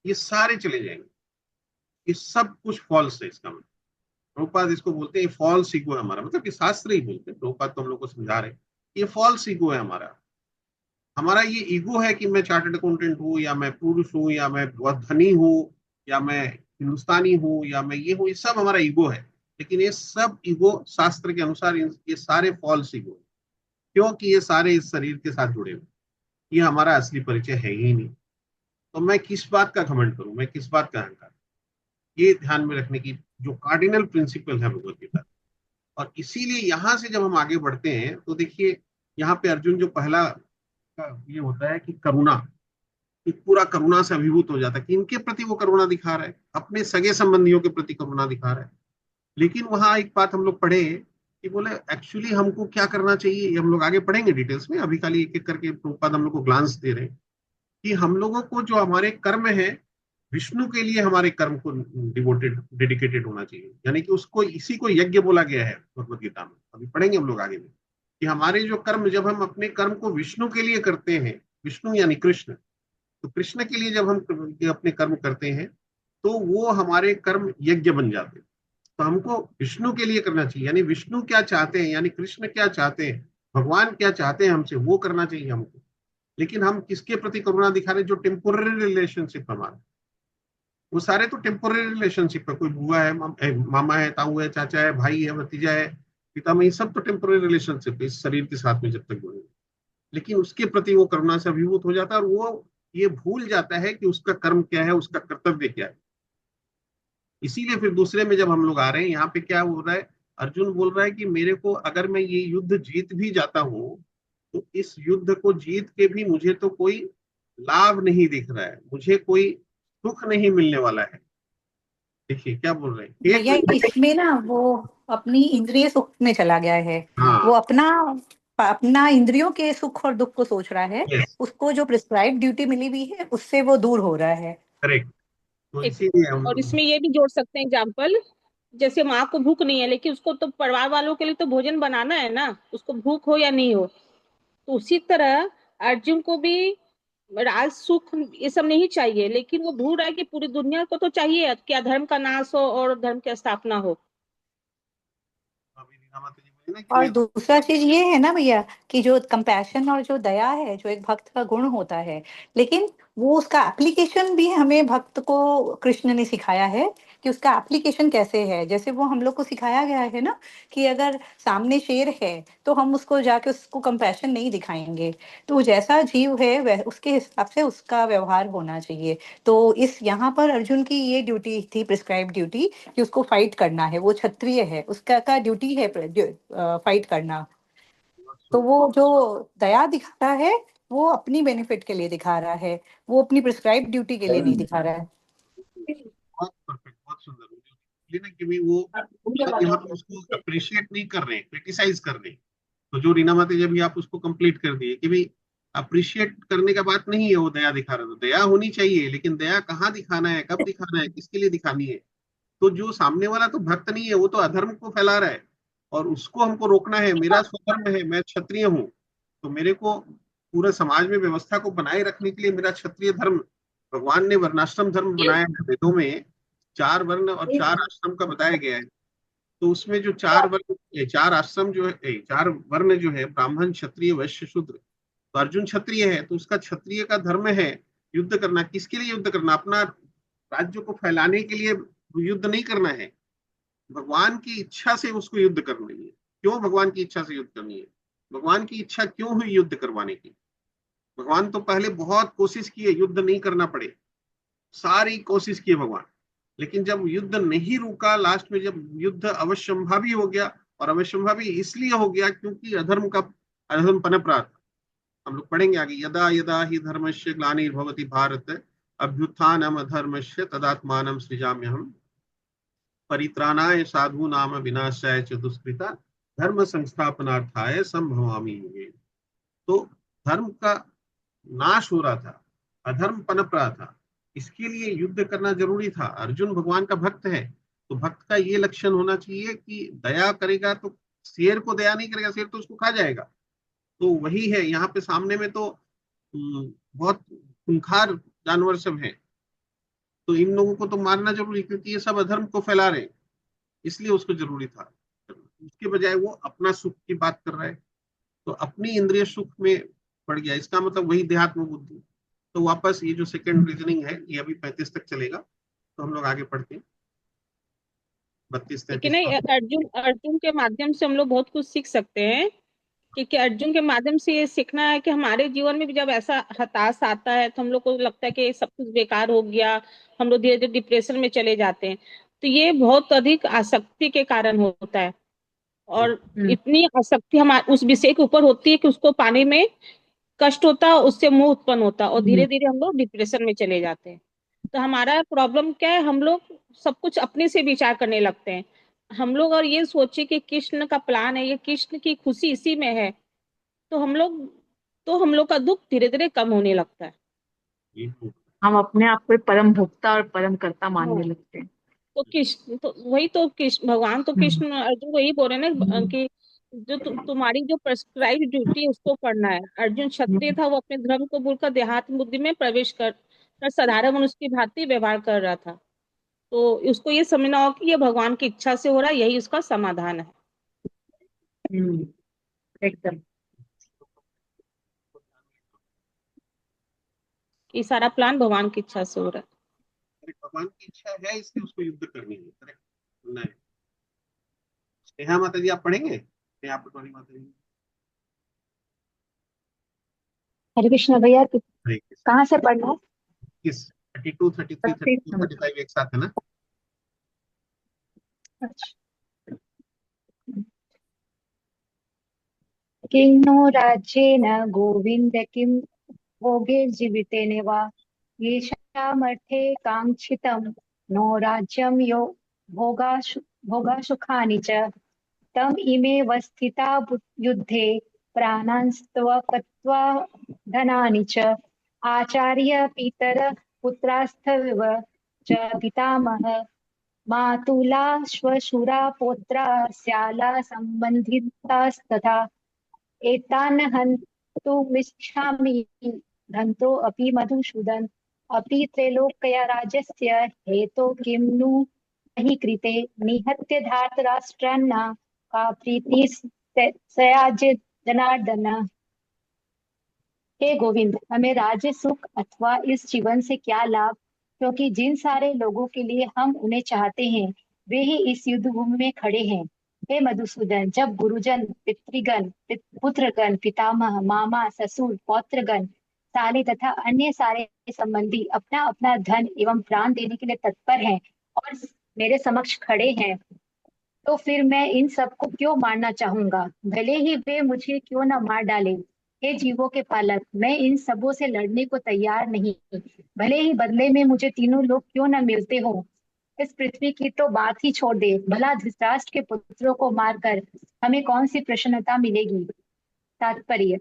ये सारे चले जाएंगे। ये सब कुछ फॉल्स है इसका मतलब। प्रभुपाद इसको बोलते हैं फॉल्स ईगो है हमारा, मतलब कि शास्त्र ही बोलते हैं, प्रभुपाद तो हम लोग को समझा रहे हैं ये फॉल्स ईगो है हमारा। हमारा ये ईगो है कि मैं चार्टर्ड अकाउंटेंट हूँ, या मैं पुरुष हूँ, या मैं बहुत धनी हूँ, या मैं हिंदुस्तानी हूँ, या मैं ये हूँ, ये सब हमारा ईगो है। लेकिन ये सब ईगो शास्त्र के अनुसार ये सारे फॉल्स ईगो, क्योंकि ये सारे इस शरीर के साथ जुड़े हुए, ये हमारा असली परिचय है ही नहीं। तो मैं किस बात का घमंड करूं, मैं किस बात का अहंकार, ये ध्यान में रखने की जो कार्डिनल प्रिंसिपल है भगवत गीता। और इसीलिए यहां से जब हम आगे बढ़ते हैं तो देखिए, यहाँ पे अर्जुन जो पहला ये होता है कि करुणा, कि पूरा करुणा से अभिभूत हो जाता है, कि इनके प्रति वो करुणा दिखा रहा है, अपने सगे संबंधियों के प्रति करुणा दिखा रहा है। लेकिन वहां एक बात हम लोग पढ़े कि बोले एक्चुअली हमको क्या करना चाहिए, ये हम लोग आगे पढ़ेंगे डिटेल्स में, अभी खाली एक एक करके प्रभुपाद हम लोग को ग्लांस दे रहे हैं कि हम लोगों को जो हमारे कर्म है, विष्णु के लिए हमारे कर्म को डिवोटेड डेडिकेटेड होना चाहिए। यानी कि उसको, इसी को यज्ञ बोला गया है भगवत गीता में, अभी पढ़ेंगे हम लोग आगे में, कि हमारे जो कर्म, जब हम अपने कर्म को विष्णु के लिए करते हैं, विष्णु यानी कृष्ण, तो कृष्ण के लिए जब हम अपने कर्म करते हैं तो वो हमारे कर्म यज्ञ बन जाते हैं। तो हमको विष्णु के लिए करना चाहिए, यानी विष्णु क्या चाहते हैं, यानी कृष्ण क्या चाहते हैं, भगवान क्या चाहते हैं हमसे, वो करना चाहिए हमको। लेकिन हम किसके प्रति करुणा दिखा रहे हैं, जो टेम्पोररी रिलेशनशिप हमारा, वो सारे तो टेम्पोररी रिलेशनशिप है, कोई बुआ है, मामा है, ताऊ है, चाचा है, भाई है, भतीजा है, पिता में, ये सब तो टेम्पोररी रिलेशनशिप है इस शरीर के साथ में जब तक जुड़े। लेकिन उसके प्रति वो करुणा से अभिभूत हो जाता है, और वो ये भूल जाता है कि उसका कर्म क्या है, उसका कर्तव्य क्या है। इसीलिए फिर दूसरे में जब हम लोग आ रहे हैं, यहाँ पे क्या हो रहा है, अर्जुन बोल रहा है कि मेरे को, अगर मैं ये युद्ध जीत भी जाता हूँ तो इस युद्ध को जीत के भी मुझे तो कोई लाभ नहीं दिख रहा है, मुझे कोई सुख नहीं मिलने वाला है। देखिए क्या बोल रहे हैं, एक भैया इसमें ना वो अपनी इंद्रिय सुख में चला गया है। वो हाँ, अपना अपना इंद्रियों के सुख और दुख को सोच रहा है। यस, उसको जो प्रिस्क्राइब ड्यूटी मिली हुई है उससे वो दूर हो रहा है। करेक्ट। तो एक इसीलिए हम, और इसमें ये भी जोड़ सकते हैं एग्जाम्पल, जैसे माँ को भूख नहीं है लेकिन उसको तो परिवार वालों के लिए तो भोजन बनाना है ना, उसको भूख हो या नहीं हो। तो उसी तरह अर्जुन को भी राज सुख ये सब नहीं चाहिए, लेकिन वो भूल रहा है कि पूरी दुनिया को तो चाहिए कि अधर्म का नाश हो और धर्म की स्थापना हो। अभी रीना माता जी बोली ना कि और मैं, दूसरा चीज ये है ना भैया कि जो कंपैशन और जो दया है जो एक भक्त का गुण होता है, लेकिन वो उसका एप्लीकेशन भी हमें भक्त को कृष्ण ने सिखाया है कि उसका एप्लीकेशन कैसे है। जैसे वो हम लोग को सिखाया गया है ना कि अगर सामने शेर है तो हम उसको जाके उसको कंपैशन नहीं दिखाएंगे, तो वो जैसा जीव है वह उसके हिसाब से उसका व्यवहार होना चाहिए। तो इस यहाँ पर अर्जुन की ये ड्यूटी थी, प्रिस्क्राइब ड्यूटी, कि उसको फाइट करना है। वो क्षत्रिय है, उसका का ड्यूटी है फाइट करना। तो वो जो दया दिखा रहा है वो अपनी बेनिफिट के लिए दिखा रहा है, वो अपनी प्रिस्क्राइब ड्यूटी के लिए नहीं दिखा रहा है। बहुत परफेक्ट, बहुत सुंदर, मुझे ना कि भी वो सब यहाँ पे उसको अप्रिशिएट नहीं कर रहे हैं, क्रिटिसाइज कर रहे हैं। तो जो रीना माता जब भी आप उसको कंप्लीट कर दिए कि भाई अप्रिशिएट करने का बात नहीं है, वो दया दिखा रहा है, तो दया होनी चाहिए, लेकिन दया कहाँ दिखाना है, कब दिखाना है, किसके लिए दिखानी है। तो जो सामने वाला तो भक्त नहीं है, वो तो अधर्म को फैला रहा है, और उसको हमको रोकना है। मेरा स्वधर्म है, मैं क्षत्रिय हूँ, तो मेरे को पूरे समाज में व्यवस्था को बनाए रखने के लिए मेरा क्षत्रिय धर्म, भगवान ने वर्णाश्रम धर्म बनाया है वेदों में, 4 वर्ण और 4 आश्रम का बताया गया है। तो उसमें जो 4 वर्ण, 4 आश्रम जो है, 4 वर्ण जो है, ब्राह्मण क्षत्रिय वैश्य शूद्र, तो अर्जुन क्षत्रिय है, तो उसका क्षत्रिय का धर्म है युद्ध करना। किसके लिए युद्ध करना, अपना राज्य को फैलाने के लिए युद्ध नहीं करना है, भगवान की इच्छा से उसको युद्ध करनी है। क्यों भगवान की इच्छा से युद्ध करनी है, भगवान की इच्छा क्यों हुई युद्ध करवाने की। भगवान तो पहले बहुत कोशिश किए युद्ध नहीं करना पड़े, सारी कोशिश की भगवान, लेकिन जब युद्ध नहीं रुका, लास्ट में जब युद्ध अवश्यंभावी हो गया, और अवश्यंभावी इसलिए हो गया क्योंकि अधर्म पनप रहा था। हम लोग पढ़ेंगे आगे, यदा यदा ही धर्मस्य ग्लानिर्भवति भारत अभ्युत्थानम अधर्मस्य तदात्मानं सृजाम्यहम् परित्राणाय साधूनाम विनाशाय च दुष्कृता धर्म संस्थापनार्थाय संभवामि युगे। तो धर्म का नाश हो रहा था, अधर्म पनप रहा था, इसके लिए युद्ध करना जरूरी था। अर्जुन भगवान का भक्त है, तो भक्त का ये लक्षण होना चाहिए कि दया करेगा तो शेर को दया नहीं करेगा, शेर तो उसको खा जाएगा। तो वही है यहाँ पे सामने में तो बहुत खूंखार जानवर सब हैं, तो इन लोगों को तो मारना जरूरी, क्योंकि ये सब अधर्म को फैला रहे हैं, इसलिए उसको जरूरी था। उसके बजाय वो अपना सुख की बात कर रहा है, तो अपनी इंद्रिय सुख में पड़ गया। इसका मतलब वही देहात्म बुद्धि। तो वापस ये जो सेकंड रीजनिंग है ये अभी 35 तक चलेगा, तो हम लोग आगे पढ़ते हैं 32 लेकिन 33। नहीं, अर्जुन अर्जुन के माध्यम से हम लोग बहुत कुछ सीख सकते हैं, क्योंकि अर्जुन के माध्यम से ये सीखना है कि हमारे जीवन में भी जब ऐसा हताश आता है तो हम लोग को लगता है कि सब कुछ बेकार हो गया, हम लोग धीरे धीरे डिप्रेशन में चले जाते हैं। तो ये बहुत अधिक आसक्ति के कारण होता है, और इतनी आसक्ति हमारे उस विषय के ऊपर होती है कि उसको पाने में कष्ट होता है, उससे मोह उत्पन्न होता है, और धीरे धीरे हम लोग डिप्रेशन में चले जाते हैं। तो हमारा प्रॉब्लम क्या है, हम लोग सब कुछ अपने से विचार करने लगते हैं हम लोग, और ये सोचे कि कृष्ण का प्लान है, ये कृष्ण की खुशी इसी में है, तो हम लोग का दुख धीरे धीरे कम होने लगता है। हम अपने आप को परम भोक्ता और परम कर्ता मानने हाँ, लगते हैं। तो कृष्ण तो वही तो कृष्ण भगवान तो कृष्ण अर्जुन को यही बोल रहे हैं ना कि जो तुम्हारी जो प्रेस्क्राइब ड्यूटी है उसको करना है। अर्जुन क्षत्रिय था, वो अपने धर्म को भूलकर देहात्म बुद्धि में प्रवेश कर साधारण मनुष्य की भांति व्यवहार कर रहा था। तो उसको ये समझना हो कि ये भगवान की इच्छा से हो रहा है, यही उसका समाधान है। एकदम। ये सारा प्लान भगवान की इच्छा से हो रहा है। भगवान की इच्छा है, इसलिए उसको युद्ध करनी है। करेक्ट नहीं? स्नेहा माता जी आप पढ़ेंगे? स्नेहा पटवारी माता जी। हरे कृष्ण भैया, हरे कृष्ण। कहाँ से पढ़ना है? किस 32 33 32 35 एक साथ है ना? किं नो राज्येन गोविंद किं भोगैर्जीवितेन वा येषामर्थे काङ्क्षितं नो राज्यं यो भोगाशुखानि च तम इमे वस्थिता युद्धे प्राणांस्त्वक्त्वा धनानि च आचार्य पितर पुत्रास्तव च पितामह मातुला श्वशुरा पौत्रा स्याला संबंधितास्तथा एतान् हन्तुमिच्छामि धन्तो अपि मधुसूदन अपि त्रैलोक्य राज्यस्य हेतो किं नु नहि कृते निहत्य धार्तराष्ट्रान् का प्रीति सयाज्य जनार्दन। हे गोविंद, हमें राज्य सुख अथवा इस जीवन से क्या लाभ, क्योंकि जिन सारे लोगों के लिए हम उन्हें चाहते हैं वे ही इस युद्ध भूमि में खड़े हैं। हे मधुसूदन, जब गुरुजन, पितृगण, पुत्रगण, पितामह, मामा, ससुर, पौत्रगण, साले तथा अन्य सारे संबंधी अपना अपना धन एवं प्राण देने के लिए तत्पर हैं और मेरे समक्ष खड़े हैं, तो फिर मैं इन सबको क्यों मारना चाहूंगा, भले ही वे मुझे क्यों न मार डाले। हे जीवों के पालक, मैं इन सबों से लड़ने को तैयार नहीं, भले ही बदले में मुझे तीनों लोग क्यों न मिलते हो। इस पृथ्वी की तो बात ही छोड़ दे, भला धृतराष्ट्र के पुत्रों को मारकर हमें कौन सी प्रसन्नता मिलेगी। तात्पर्य: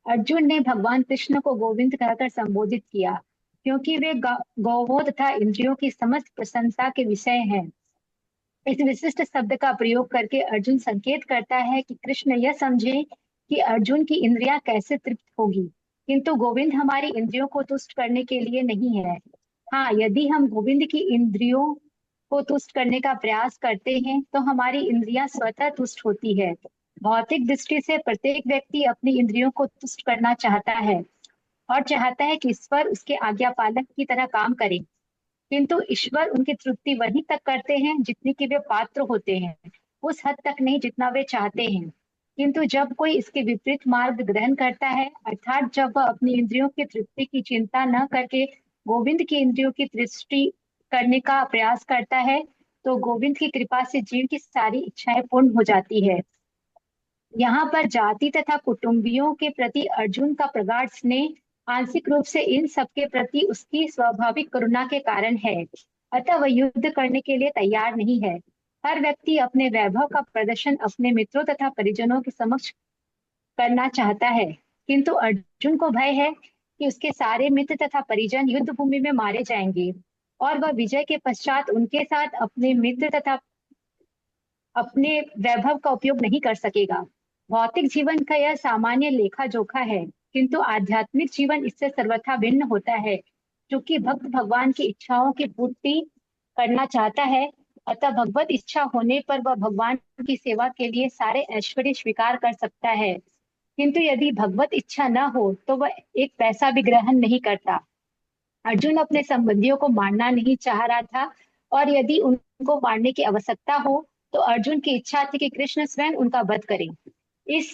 अर्जुन ने भगवान कृष्ण को गोविंद कहकर संबोधित किया, क्योंकि वे गौवों तथा इंद्रियों की समस्त प्रशंसा के विषय हैं। इस विशिष्ट शब्द का प्रयोग करके अर्जुन संकेत करता है कि कृष्ण यह समझे कि अर्जुन की इंद्रियां कैसे तृप्त होगी, किंतु गोविंद हमारी इंद्रियों को तुष्ट करने के लिए नहीं है। हाँ, यदि हम गोविंद की इंद्रियों को तुष्ट करने का प्रयास करते हैं तो हमारी इंद्रियां स्वतः तुष्ट होती है। भौतिक दृष्टि से प्रत्येक व्यक्ति अपनी इंद्रियों को तुष्ट करना चाहता है और चाहता है कि ईश्वर उसके आज्ञा पालक की तरह काम करे, किंतु ईश्वर उनकी तृप्ति वहीं तक करते हैं जितनी कि वे पात्र होते हैं, उस हद तक नहीं जितना वे चाहते हैं। किंतु जब कोई इसके विपरीत मार्ग ग्रहण करता है, अर्थात जब वह अपनी इंद्रियों की तृप्ति की चिंता न करके गोविंद की इंद्रियों की तृष्टि करने का प्रयास करता है, तो गोविंद की कृपा से जीव की सारी इच्छाएं पूर्ण हो जाती है। यहाँ पर जाति तथा कुटुंबियों के प्रति अर्जुन का प्रगाढ़ स्नेह आंशिक रूप से इन सबके प्रति उसकी स्वाभाविक करुणा के कारण है, अतः वह युद्ध करने के लिए तैयार नहीं है। हर व्यक्ति अपने वैभव का प्रदर्शन अपने मित्रों तथा परिजनों के समक्ष करना चाहता है, किंतु अर्जुन को भय है कि उसके सारे मित्र तथा परिजन युद्ध भूमि में मारे जाएंगे और वह विजय के पश्चात उनके साथ अपने मित्र तथा अपने वैभव का उपयोग नहीं कर सकेगा। भौतिक जीवन का यह सामान्य लेखा जोखा है, किंतु आध्यात्मिक जीवन इससे सर्वथा भिन्न होता है। क्योंकि भक्त भगवान की इच्छाओं की पूर्ति करना चाहता है, अतः भगवत इच्छा होने पर वह भगवान की सेवा के लिए सारे ऐश्वर्य स्वीकार कर सकता है। किंतु यदि भगवत इच्छा न हो तो वह एक पैसा भी ग्रहण नहीं करता। अर्जुन अपने संबंधियों को मारना नहीं चाह रहा था, और यदि उनको मारने की आवश्यकता हो तो अर्जुन की इच्छा थी कि कृष्ण स्वयं उनका वध करें। इस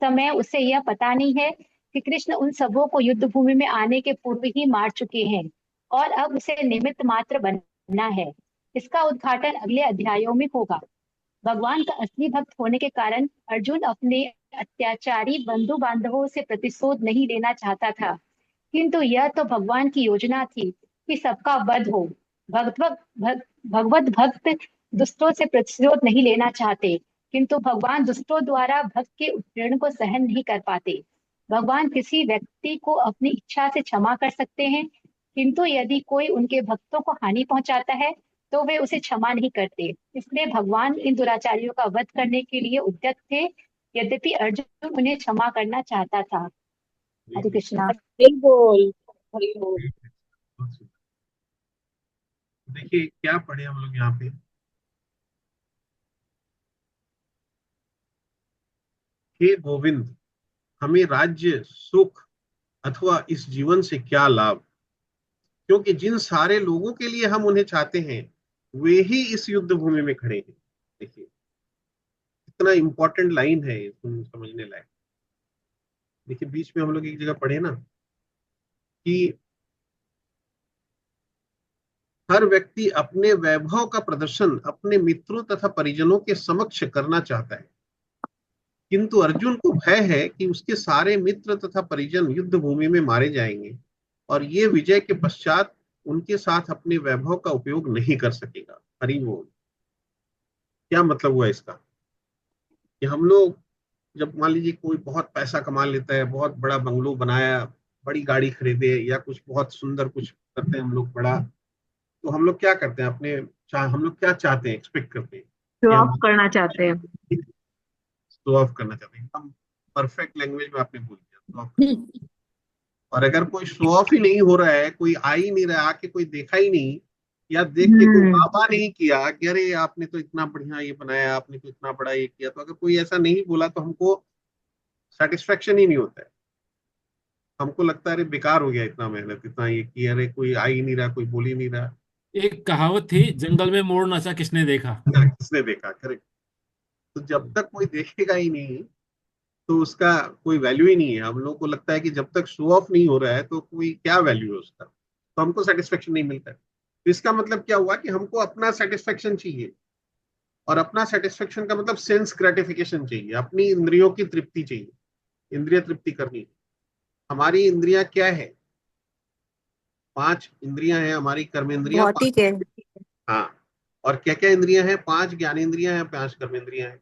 समय उसे यह पता नहीं है कि कृष्ण उन सबों को युद्ध भूमि में आने के पूर्व ही मार चुके हैं और अब उसे निमित्त मात्र बनना है। इसका उद्घाटन अगले अध्यायों में होगा। भगवान का असली भक्त होने के कारण अर्जुन अपने अत्याचारी बंधु बांधवों से प्रतिशोध नहीं लेना चाहता था, किंतु यह तो भगवान की योजना थी कि सबका वध हो। भगवत भक्त दुष्टों से प्रतिशोध नहीं लेना चाहते, किंतु भगवान दुष्टों द्वारा भक्त के उत्पीड़न को सहन नहीं कर पाते। भगवान किसी व्यक्ति को अपनी इच्छा से क्षमा कर सकते हैं, किंतु यदि कोई उनके भक्तों को हानि पहुंचाता है तो वे उसे क्षमा नहीं करते। इसलिए भगवान इन दुराचारियों का वध करने के लिए उद्यत थे, यद्यपि अर्जुन उन्हें क्षमा करना चाहता था। हरे कृष्णा। हरि बोल, हरि बोल। देखिए क्या पढ़े हम लोग यहाँ पे, हे गोविंद, हमें राज्य सुख अथवा इस जीवन से क्या लाभ, क्योंकि जिन सारे लोगों के लिए हम उन्हें चाहते हैं वे ही इस युद्ध भूमि में खड़े हैं। देखिए कितना इंपॉर्टेंट लाइन है, समझने लायक। देखिए बीच में हम लोग एक जगह पढ़े ना कि हर व्यक्ति अपने वैभव का प्रदर्शन अपने मित्रों तथा परिजनों के समक्ष करना चाहता है, किंतु अर्जुन को भय है कि उसके सारे मित्र तथा परिजन युद्ध भूमि में मारे जाएंगे और ये विजय के पश्चात उनके साथ अपने वैभव का उपयोग नहीं कर सकेगा। हरि बोल। क्या मतलब हुआ इसका कि हम लोग जब मान लीजिए कोई बहुत पैसा कमा लेता है, बहुत बड़ा बंगलो बनाया, बड़ी गाड़ी खरीदे या कुछ बहुत सुंदर कुछ करते हैं हम लोग बड़ा, तो हम लोग क्या करते हैं अपने हम लोग क्या चाहते हैं, एक्सपेक्ट करते हैं शो कि ऑफ हम करना चाहते हैं। शो ऑफ करना चाहते हैं। हम परफेक्ट लैंग्वेज में आपने बोल दिया शो ऑफ। और अगर कोई शो ऑफ ही नहीं हो रहा है, कोई आ ही नहीं रहा, आके कोई देखा ही नहीं, या देख के कोई वाह नहीं किया कि अरे आपने तो इतना बढ़िया ये बनाया, आपने तो इतना बड़ा ये किया, तो अगर कोई ऐसा नहीं बोला तो हमको सेटिस्फेक्शन ही नहीं होता है। हमको लगता है अरे बेकार हो गया इतना मेहनत, इतना ये किया, अरे कोई आ ही नहीं रहा, कोई बोल ही नहीं रहा। एक कहावत थी, जंगल में मोर नाचा किसने देखा। किसने देखा, करेक्ट। तो जब तक कोई देखेगा ही नहीं तो उसका कोई वैल्यू ही नहीं है। हम लोग को लगता है कि जब तक शो ऑफ नहीं हो रहा है तो कोई क्या वैल्यू है उसका, तो हमको सेटिस्फेक्शन नहीं मिलता है। तो इसका मतलब क्या हुआ कि हमको अपना सेटिस्फेक्शन चाहिए, और अपना सेटिस्फेक्शन का मतलब सेंस ग्रेटिफिकेशन चाहिए, अपनी इंद्रियों की तृप्ति चाहिए, इंद्रिय तृप्ति करनी। हमारी इंद्रियां क्या है, 5 इंद्रियां हैं हमारी, कर्मेंद्रियां भौतिक है। हाँ। और क्या क्या इंद्रियां हैं, 5 ज्ञानेंद्रियां हैं, 5 कर्मेंद्रियां हैं।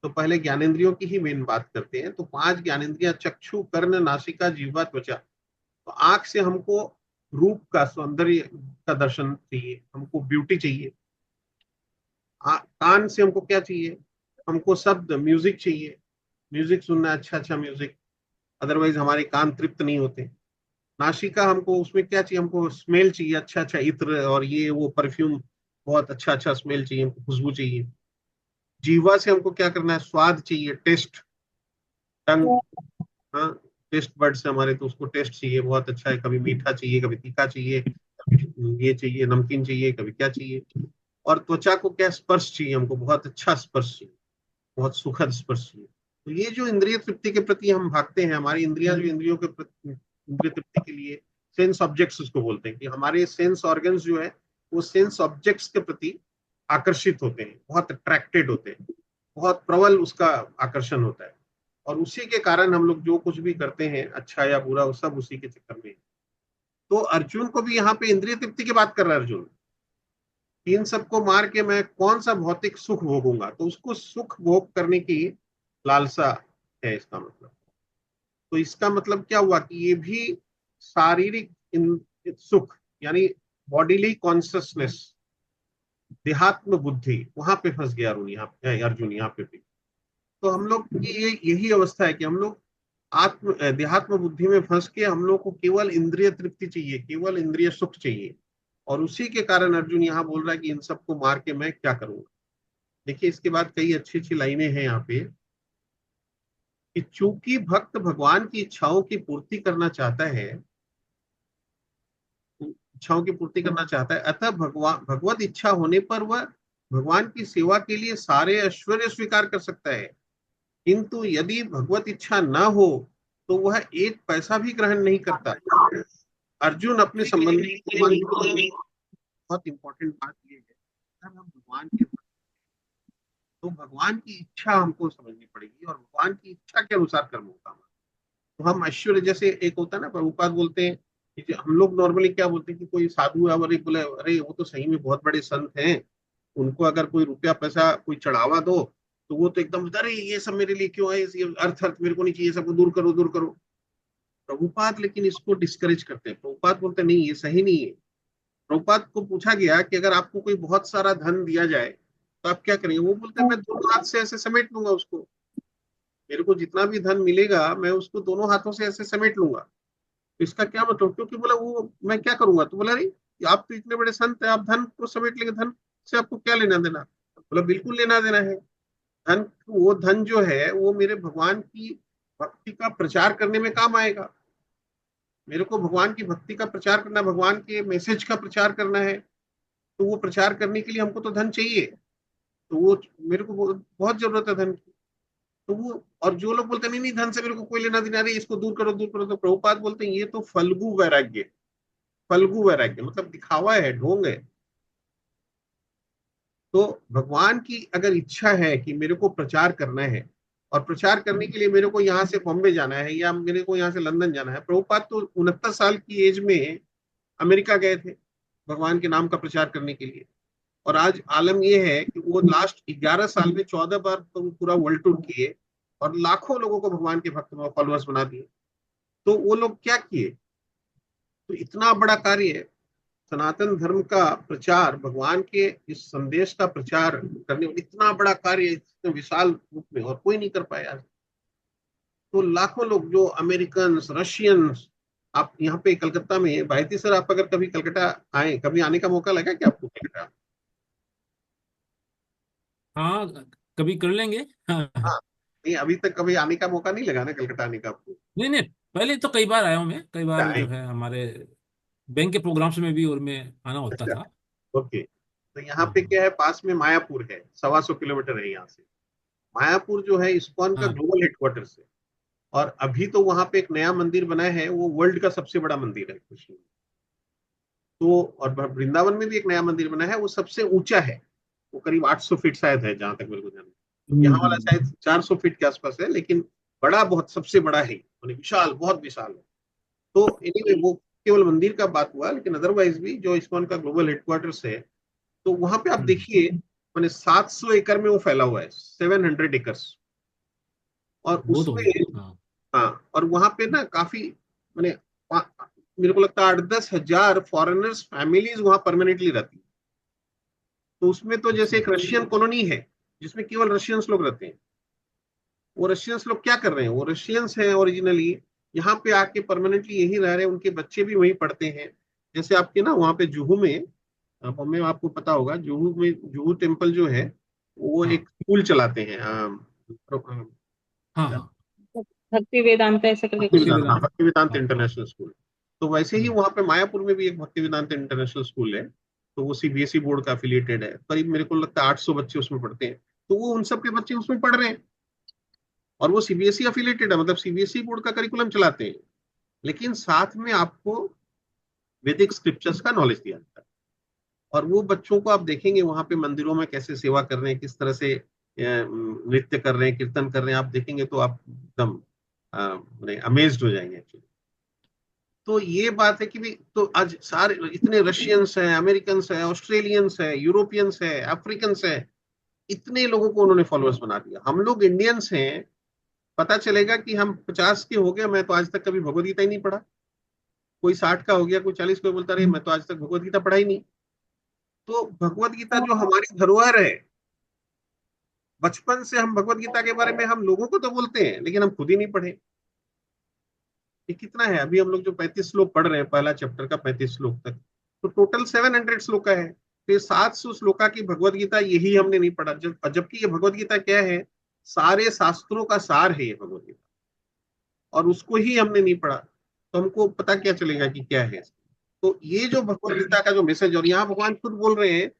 तो पहले ज्ञानेंद्रियों की ही मेन बात करते हैं। तो 5 ज्ञानेंद्रियां चक्षु, कर्ण, नासिका, जीवा, त्वचा। तो आंख से हमको रूप का, सौंदर्य का दर्शन चाहिए, हमको ब्यूटी चाहिए। कान से हमको क्या चाहिए, हमको शब्द, म्यूजिक चाहिए, म्यूजिक सुनना, अच्छा अच्छा म्यूजिक, अदरवाइज हमारे कान तृप्त नहीं होते। नासिका, हमको उसमें क्या चाहिए, हमको स्मेल चाहिए, अच्छा अच्छा इत्र और ये वो परफ्यूम, बहुत अच्छा अच्छा स्मेल चाहिए, हमको खुशबू चाहिए। जीवा से हमको क्या करना है, स्वाद चाहिए, टेस्ट, टंग, हाँ, टेस्ट बर्ड से हमारे, तो उसको टेस्ट चाहिए, बहुत अच्छा है, कभी मीठा चाहिए, कभी तीखा चाहिए, कभी ये चाहिए, नमकीन चाहिए, कभी क्या चाहिए। और त्वचा को क्या, स्पर्श चाहिए, हमको बहुत अच्छा स्पर्श चाहिए, बहुत सुखद स्पर्श चाहिए। तो ये जो इंद्रिय तृप्ति के प्रति हम भागते हैं, हमारी इंद्रियां जो इंद्रियों के प्रति, इंद्रिय तृप्ति के लिए, सेंस ऑब्जेक्ट्स उसको बोलते हैं, कि हमारे सेंस ऑर्गन्स जो है वो सेंस ऑब्जेक्ट्स के प्रति आकर्षित होते हैं, बहुत अट्रैक्टेड होते हैं, बहुत प्रबल उसका आकर्षण होता है। और उसी के कारण हम लोग जो कुछ भी करते हैं, अच्छा या बुरा, वो सब उसी के चक्कर में है। तो अर्जुन को भी यहाँ पे इंद्रिय तृप्ति की बात कर रहा है अर्जुन, इन सबको मार के मैं कौन सा भौतिक सुख भोगूंगा, तो उसको सुख भोग करने की लालसा है इसका मतलब। तो इसका मतलब क्या हुआ कि ये भी शारीरिक सुख यानी बॉडीली कॉन्सियसनेस, देहात्म बुद्धि, वहां पे फंस गया अर्जुन यहाँ पे भी। तो हम लोग की यही अवस्था है कि हम लोग देहात्म बुद्धि में फंस के हम लोग को केवल इंद्रिय तृप्ति चाहिए, केवल इंद्रिय सुख चाहिए। और उसी के कारण अर्जुन यहाँ बोल रहा है कि इन सबको मार के मैं क्या करूंगा। देखिए इसके बाद कई अच्छी अच्छी लाइनें हैं यहाँ पे कि चूंकि भक्त भगवान की इच्छाओं की पूर्ति करना चाहता है, इच्छाओं की पूर्ति करना चाहता है, अतः भगवत इच्छा होने पर वह भगवान की सेवा के लिए सारे ऐश्वर्य स्वीकार कर सकता है। किंतु यदि भगवत इच्छा न हो तो वह एक पैसा भी ग्रहण नहीं करता। अर्जुन अपने संबंधी बहुत इंपॉर्टेंट बात यह है, अगर हम भगवान के तो भगवान की इच्छा हमको समझनी पड़ेगी और भगवान की इच्छा के अनुसार कर्म होगा। तो हम ऐश्वर्य, जैसे एक होता है ना, प्रभुपाद बोलते हैं कि हम लोग नॉर्मली क्या बोलते हैं कि कोई साधु है, अरे बोले अरे वो तो सही में बहुत बड़े संत हैं, उनको अगर कोई रुपया पैसा कोई चढ़ावा दो तो वो तो एकदम अरे ये सब मेरे लिए क्यों है, ये अर्थ अर्थ मेरे को नहीं चाहिए, सबको दूर करो दूर करो। प्रभुपाद लेकिन इसको डिस्करेज करते हैं। प्रभुपाद बोलते हैं नहीं ये सही नहीं है। प्रभुपाद को पूछा गया कि अगर आपको कोई बहुत सारा धन दिया जाए तो आप क्या करेंगे? वो बोलते हैं मैं दोनों हाथ से ऐसे समेट लूंगा उसको, मेरे को जितना भी धन मिलेगा मैं उसको दोनों हाथों से ऐसे समेट लूंगा। इसका क्या मतलब? क्योंकि बोला वो मैं क्या करूंगा? तो बोला अरे आप तो इतने बड़े संत है, आप धन को समेट लेंगे, धन से आपको क्या लेना देना? बोला बिल्कुल लेना देना है। धन, वो धन जो है वो मेरे भगवान की भक्ति का प्रचार करने में काम आएगा। मेरे को भगवान की भक्ति का प्रचार करना, भगवान के मैसेज का प्रचार करना है, तो वो प्रचार करने के लिए हमको तो धन चाहिए। तो वो मेरे को बहुत जरूरत है धन की। तो वो, और जो लोग बोलते हैं नहीं नहीं धन से मेरे को कोई लेना देना नहीं, इसको दूर करो दूर करो, तो प्रभुपाद बोलते हैं ये तो फल्गु वैराग्य, फल्गु वैराग्य मतलब दिखावा है, ढोंग है। तो भगवान की अगर इच्छा है कि मेरे को प्रचार करना है और प्रचार करने के लिए मेरे को यहाँ से बॉम्बे जाना है या मेरे को यहाँ से लंदन जाना है, प्रभुपाद तो 69 साल की एज में अमेरिका गए थे भगवान के नाम का प्रचार करने के लिए। और आज आलम यह है कि वो लास्ट 11 साल में 14 बार तो पूरा वर्ल्ड टूर किए और लाखों लोगों को भगवान के भक्त फॉलोअर्स बना दिए। तो वो लोग क्या किए? तो इतना बड़ा कार्य है सनातन धर्म का प्रचार, भगवान के इस संदेश का प्रचार करने, इतना बड़ा कार्य इतने विशाल रूप में और कोई नहीं कर पाया। तो लाखों लोग जो अमेरिकन, रशियंस, आप यहाँ पे कलकत्ता में भारती सर, आप अगर कभी कलकत्ता आए, कभी आने का मौका लगा क्या आपको कलकत्ता? हाँ, कभी कर लेंगे। हाँ। हाँ, नहीं अभी तक कभी आने का मौका नहीं लगा ना कलकत्ता आने का आपको? नहीं नहीं, पहले तो कई बार आया हूँ मैं, कई बार आए? जो है हमारे बैंक के प्रोग्राम्स में भी और में आना होता अच्छा, था। ओके। तो यहाँ पे हाँ क्या है, पास में मायापुर है, 125 किलोमीटर है यहाँ से। मायापुर जो है इस्कॉन का हाँ। ग्लोबल हेडक्वार्टर्स है। और अभी तो वहां पे एक नया मंदिर बना है, वो वर्ल्ड का सबसे बड़ा मंदिर है कृष्ण। तो और वृंदावन में भी एक नया मंदिर बना है, वो सबसे ऊंचा है, वो करीब 800 फीट शायद है जहां तक मेरे को जाना है। यहाँ वाला शायद 400 फीट के आसपास है, लेकिन बड़ा, बहुत सबसे बड़ा है, मतलब विशाल, बहुत विशाल है। तो एनीवे वो केवल मंदिर का बात हुआ, लेकिन अदरवाइज भी जो इस्कॉन का ग्लोबल हेडक्वार्टर्स है, तो वहां पे आप देखिए मैंने 700 एकड़ में वो फैला हुआ है, 700 एकर्स। और बहुत हो उसमें, गया। हाँ। हाँ, और वहां पे ना काफी मैंने मेरे को लगता है 8-10 हजार फॉरेनर्स फैमिलीज वहां परमानेंटली रहती है। तो उसमें तो जैसे अच्छा। एक रशियन कॉलोनी है जिसमें केवल रशियंस लोग रहते हैं। वो रशियंस लोग क्या कर रहे हैं, वो रशियंस हैं ओरिजिनली, यहाँ पे आके परमानेंटली यही रह रहे हैं, उनके बच्चे भी वहीं पढ़ते हैं। जैसे आपके ना वहाँ पे जुहू में, बॉम्बे में आपको पता होगा, जुहू में जुहू टेम्पल जो है वो हाँ एक स्कूल चलाते हैं, हाँ हाँ। भक्ति वेदांत ऐसे करके भक्ति कुछ। भक्ति वेदांत, हाँ, वेदांत। भक्ति वेदांत हाँ हाँ। International school. तो वैसे ही हम्म। वहाँ पे मायापुर में भी एक भक्ति वेदांत इंटरनेशनल स्कूल है। तो वो सीबीएसई बोर्ड का एफिलिएटेड है, करीब मेरे को लगता है 800 बच्चे उसमें पढ़ते हैं। तो वो उन सब के बच्चे उसमें पढ़ रहे हैं और वो सीबीएसई एफिलिएटेड है, मतलब सीबीएसई बोर्ड का करिकुलम चलाते हैं। लेकिन साथ में आपको वैदिक स्क्रिप्चर्स का नॉलेज दिया जाता है। और वो बच्चों को आप देखेंगे वहां पे मंदिरों में कैसे सेवा कर रहे हैं, किस तरह से नृत्य कर रहे हैं, कीर्तन कर रहे हैं, आप देखेंगे तो आप एकदम अमेज्ड हो जाएंगे एक्चुअली। तो ये बात है कि भी तो आज सारे इतने रशियंस हैं, अमेरिकन्स हैं, ऑस्ट्रेलियंस हैं, यूरोपियंस हैं, अफ्रीकन्स हैं, इतने लोगों को उन्होंने फॉलोअर्स बना दिया। हम लोग इंडियंस हैं, पता चलेगा कि हम 50 के हो गए, मैं तो आज तक कभी भगवद गीता ही नहीं पढ़ा। कोई 60 का हो गया, कोई 40, कोई बोलता रहे मैं तो आज तक भगवत गीता पढ़ा ही नहीं। तो भगवत गीता जो हमारी धरोहर है, बचपन से हम भगवत गीता के बारे में हम लोगों को तो बोलते हैं, लेकिन हम खुद ही नहीं पढ़े। ये कितना है, अभी हम लोग जो 35 श्लोक पढ़ रहे हैं, पहला चैप्टर का 35 श्लोक तक, तो टोटल 700 श्लोक का है। तो ये 700 श्लोका की भगवत गीता यही हमने नहीं पढ़ा, जबकि ये भगवत गीता क्या है, सारे शास्त्रों का सार है ये भगवत गीता, और उसको ही हमने नहीं पढ़ा, तो हमको पता क्या चलेगा कि क्या है। तो ये जो भगवत गीता का जो मैसेज, और यहाँ भगवान खुद बोल रहे हैं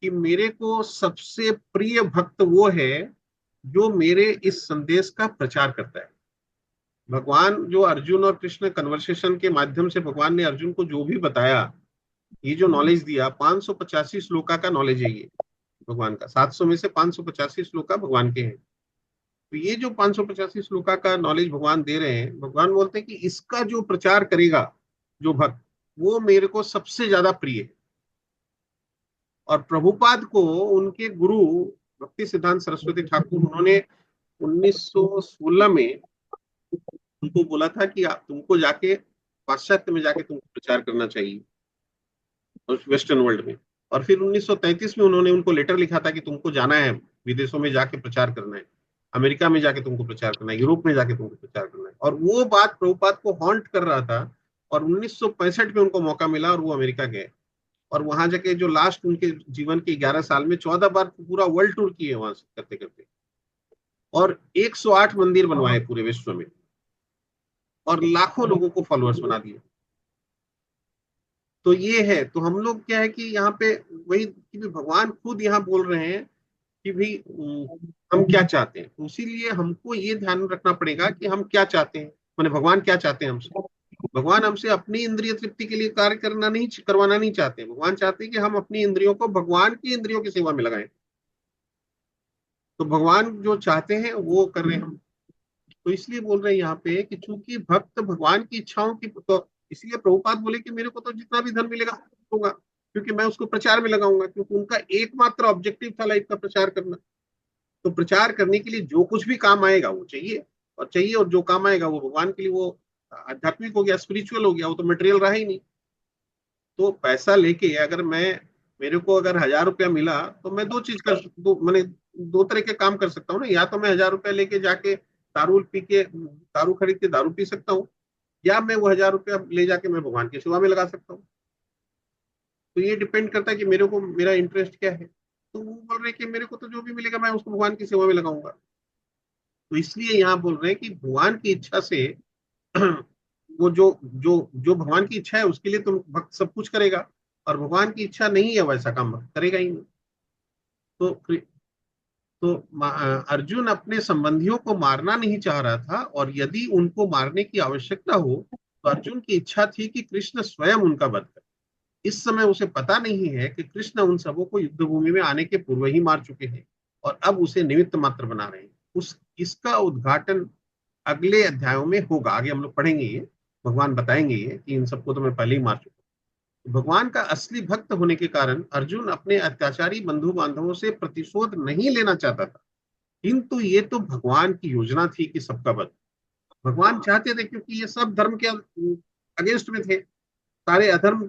कि मेरे को सबसे प्रिय भक्त वो है जो मेरे इस संदेश का प्रचार करता है। भगवान जो अर्जुन और कृष्ण कन्वर्सेशन के माध्यम से भगवान ने अर्जुन को जो भी बताया, ये जो नॉलेज दिया, 585 श्लोका का नॉलेज है ये भगवान का। 700 में से 585 श्लोका भगवान के हैं। तो ये जो 585 श्लोका का नॉलेज भगवान दे रहे हैं, भगवान बोलते हैं कि इसका जो प्रचार करेगा जो भक्त, वो मेरे को सबसे ज्यादा प्रिय है। और प्रभुपाद को उनके गुरु भक्ति सिद्धांत सरस्वती ठाकुर, उन्होंने 1916 में उनको बोला था कि आप तुमको जाके पाश्चात्य में जाके तुमको प्रचार करना चाहिए, वेस्टर्न वर्ल्ड में। और फिर 1933 में उन्होंने उनको लेटर लिखा था कि तुमको जाना है, विदेशों में जाके प्रचार करना है, अमेरिका में जाके तुमको प्रचार करना है, यूरोप में जाके तुमको प्रचार करना है। और वो बात प्रभुपाद को हॉन्ट कर रहा था, और 1965 में उनको मौका मिला और वो अमेरिका गए, और वहां जाके जो लास्ट उनके जीवन के 11 साल में 14 बार पूरा वर्ल्ड टूर किए वहां से करते करते, और 108 मंदिर बनवाए पूरे विश्व में, और लाखों लोगों को फॉलोअर्स बना दिए। तो ये है, तो हम लोग क्या है कि यहाँ पे वही कि भगवान खुद यहाँ बोल रहे हैं कि भाई हम क्या चाहते हैं। तो इसीलिए हमको ये ध्यान रखना पड़ेगा कि हम क्या चाहते हैं, माने भगवान क्या चाहते हैं हमसे। भगवान हमसे अपनी इंद्रिय तृप्ति के लिए कार्य करवाना नहीं चाहते। भगवान चाहते हैं कि हम अपनी इंद्रियों को भगवान की इंद्रियों की सेवा में लगाएं। तो भगवान जो चाहते हैं वो कर रहे हैं हम। तो इसलिए बोल रहे हैं यहाँ पे कि चूंकि भक्त भगवान की इच्छाओं की, तो इसलिए प्रभुपाद बोले कि मेरे को तो जितना भी धन मिलेगा होगा, क्योंकि मैं उसको प्रचार में लगाऊंगा, क्योंकि उनका एकमात्र ऑब्जेक्टिव था लाइफ का प्रचार करना। तो प्रचार करने के लिए जो कुछ भी काम आएगा वो चाहिए, और जो काम आएगा वो भगवान के लिए, वो आध्यात्मिक हो गया, स्पिरिचुअल हो गया, वो तो मटेरियल रहा ही नहीं। तो पैसा लेके अगर मेरे को अगर 1000 रुपया मिला, तो मैं मैंने दो तरह के काम कर सकता हूँ ना। या तो मैं 1000 रुपया लेके जाके दारू खरीद के दारू पी सकता हूँ, या मैं वो 1000 रुपया ले जाके मैं भगवान की सेवा में लगा सकता हूँ। तो ये डिपेंड करता है कि मेरा इंटरेस्ट क्या है। तो वो बोल रहे हैं कि मेरे को तो जो भी मिलेगा मैं उसको भगवान की सेवा में लगाऊंगा। तो इसलिए यहाँ बोल रहे हैं कि भगवान की इच्छा से वो जो जो जो भगवान की इच्छा है उसके लिए तो भक्त सब कुछ करेगा, और भगवान की इच्छा नहीं है वैसा काम भक्त करेगा ही नहीं। तो अर्जुन अपने संबंधियों को मारना नहीं चाह रहा था, और यदि उनको मारने की आवश्यकता हो तो अर्जुन की इच्छा थी कि कृष्ण स्वयं उनका वध करे। इस समय उसे पता नहीं है कि कृष्ण उन सबों को युद्ध भूमि में आने के पूर्व ही मार चुके हैं, और अब उसे निमित्त मात्र बना रहे हैं। इसका उद्घाटन अगले अध्यायों में होगा, आगे हम लोग पढ़ेंगे ये, भगवान बताएंगे ये कि इन सबको तो मैं पहले ही मार चुका हूं। भगवान का असली भक्त होने के कारण अर्जुन अपने अत्याचारी बंधु बांधवों से प्रतिशोध नहीं लेना चाहता था, किंतु ये तो भगवान की योजना थी कि सबका वध भगवान चाहते थे, क्योंकि ये सब धर्म के अगेंस्ट में थे, सारे अधर्म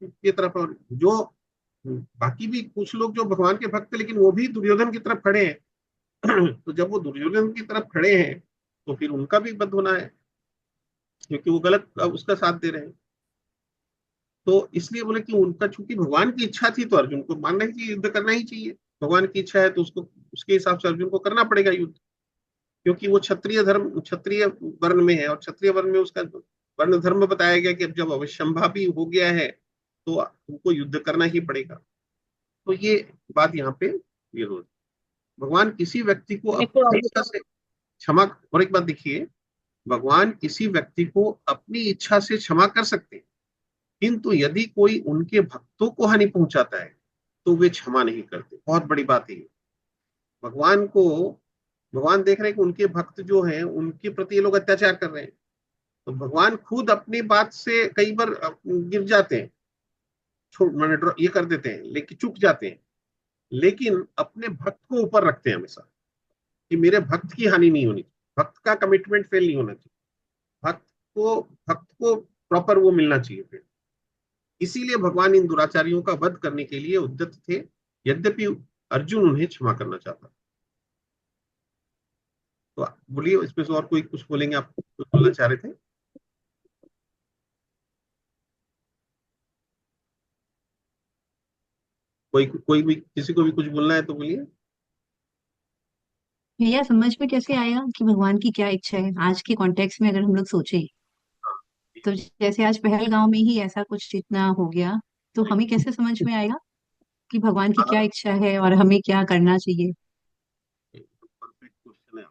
की तरफ। और जो बाकी भी कुछ लोग जो भगवान के भक्त, लेकिन वो भी दुर्योधन की तरफ खड़े हैं। तो जब वो दुर्योधन की तरफ खड़े हैं तो फिर उनका भी वध होना है, क्योंकि वो गलत उसका साथ दे रहे हैं। तो इसलिए बोले कि उनका चूंकि भगवान की इच्छा थी तो अर्जुन को मानना ही चाहिए, युद्ध करना ही चाहिए। भगवान की इच्छा है तो उसको उसके हिसाब से अर्जुन को करना पड़ेगा युद्ध, क्योंकि वो क्षत्रिय वर्ण में है, और क्षत्रिय वर्ण में उसका वर्ण धर्म बताया गया कि अब जब अवश्यंभावी हो गया है तो तुमको युद्ध करना ही पड़ेगा। तो ये बात यहाँ पे ये हो, भगवान किसी व्यक्ति को अपनी इच्छा से क्षमा, और एक बात देखिए, भगवान किसी व्यक्ति को अपनी इच्छा से क्षमा कर सकते हैं, किंतु यदि कोई उनके भक्तों को हानि पहुंचाता है तो वे क्षमा नहीं करते। बहुत बड़ी बात है ये। भगवान देख रहे हैं कि उनके भक्त जो हैं उनके प्रति ये लोग अत्याचार कर रहे हैं, तो भगवान खुद अपनी बात से कई बार गिर जाते हैं, ये कर देते हैं, लेकिन चुक जाते हैं, लेकिन अपने भक्त को ऊपर रखते हैं हमेशा कि मेरे भक्त की हानि नहीं होनी चाहिए, भक्त का कमिटमेंट फेल नहीं होना चाहिए, भक्त को प्रॉपर वो मिलना चाहिए फिर। इसीलिए भगवान इन दुराचारियों का वध करने के लिए उद्यत थे, यद्यपि अर्जुन उन्हें क्षमा करना चाहता। तो बोलिए इसमें से और कोई कुछ बोलेंगे, आप कुछ बोलना चाह रहे थे? कोई कोई भी, किसी को भी कुछ बोलना है तो बोलिए। भैया समझ में कैसे आएगा कि भगवान की क्या इच्छा है आज के कॉन्टेक्स्ट में, अगर हम लोग सोचें तो जैसे आज पहलगांव में ही ऐसा कुछ इतना हो गया, तो हमें कैसे समझ में आएगा कि भगवान की क्या इच्छा है और हमें क्या करना चाहिए? परफेक्ट क्वेश्चन है।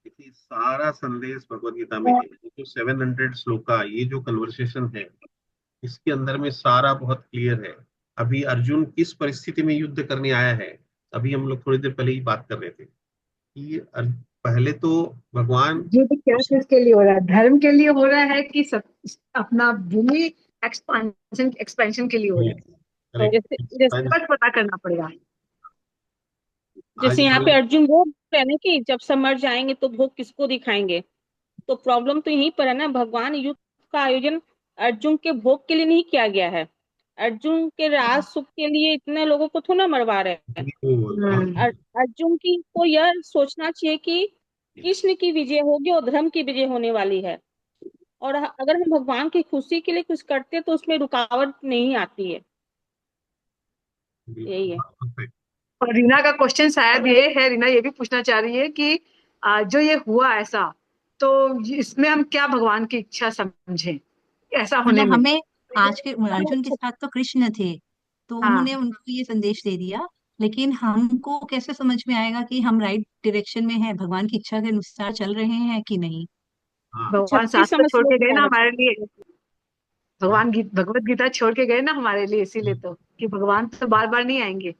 देखिए सारा संदेश भगवत गीता में है, जो 700 श्लोक का ये जो कन्वर्सेशन है, इसके अंदर में सारा बहुत क्लियर है। अभी अर्जुन किस परिस्थिति में युद्ध करने आया है, अभी हम लोग थोड़ी देर पहले ही बात कर रहे थे कि पहले तो भगवान युद्ध क्या किसके लिए हो रहा है? धर्म के लिए हो रहा है कि सब अपना भूमि एक्सपेंशन के लिए हो रहा है? तो जैसे बस पता करना पड़ेगा। जैसे यहाँ पे अर्जुन बोल रहे हैं ना कि जब सब मर जाएंगे तो भोग किसको दिखाएंगे। तो प्रॉब्लम तो यहीं पर है ना, भगवान युद्ध का आयोजन अर्जुन के भोग के लिए नहीं किया गया है। अर्जुन के राज सुख के लिए इतने लोगों को थोड़ा मरवा रहे हैं। अर्जुन की को यह सोचना चाहिए कि कृष्ण की विजय होगी और धर्म की विजय होने वाली है, और अगर हम भगवान की खुशी के लिए कुछ करते हैं तो उसमें रुकावट नहीं आती है। यही है। और रीना का क्वेश्चन शायद ये है, रीना ये भी पूछना चाह रही है कि जो ये हुआ ऐसा, तो इसमें हम क्या भगवान की इच्छा समझें ऐसा होने मतलब में? हमें आज के अर्जुन के साथ तो कृष्ण थे, तो हाँ। उन्होंने उनको ये संदेश दे दिया, लेकिन हमको कैसे समझ में आएगा कि हम राइट डायरेक्शन में हैं, भगवान की इच्छा के अनुसार चल रहे हैं कि नहीं? भगवान 36 शास्त्र छोड़ के गए ना समझ हमारे लिए, भगवत गीता छोड़ के गए ना हमारे लिए, इसीलिए तो कि भगवान तो बार बार नहीं आएंगे।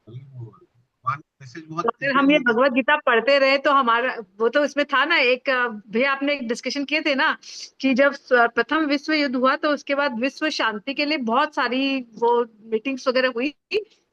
तो अगर हम ये भगवत गीता पढ़ते रहे तो हमारा वो तो इसमें था ना, एक भैया आपने एक डिस्कशन किए थे ना कि जब प्रथम विश्व युद्ध हुआ तो उसके बाद विश्व शांति के लिए बहुत सारी वो मीटिंग्स वगैरह हुई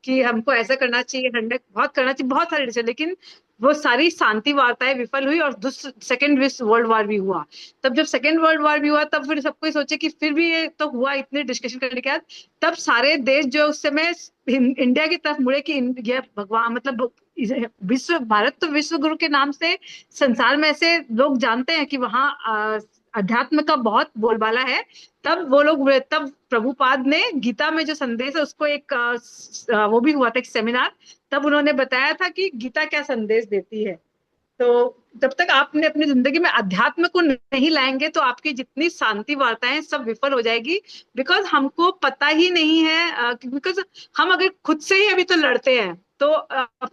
कि हमको ऐसा करना चाहिए, बहुत करना चाहिए, बहुत सारे डिसीजन, लेकिन वो सारी शांति वार्ताएं विफल हुई और सेकेंड विश्व वर्ल्ड वॉर भी हुआ। तब जब सेकेंड वर्ल्ड वॉर भी हुआ तब फिर सबको सोचे कि फिर भी ये तो हुआ, इतने डिस्कशन करने के बाद तब सारे देश जो उस समय इंडिया की तरफ मुड़े कि ये भगवान मतलब विश्व, भारत तो विश्व गुरु के नाम से संसार में ऐसे लोग जानते हैं कि वहाँ अध्यात्म का बहुत बोलबाला है। तब वो लोग, तब प्रभुपाद ने गीता में जो संदेश है उसको एक वो भी हुआ था एक सेमिनार, तब उन्होंने बताया था कि गीता क्या संदेश देती है। तो जब तक आपने अपनी जिंदगी में अध्यात्म को नहीं लाएंगे तो आपकी जितनी शांति वार्ताएं सब विफल हो जाएगी, बिकॉज हमको पता ही नहीं है, बिकॉज हम अगर खुद से ही अभी तो लड़ते हैं तो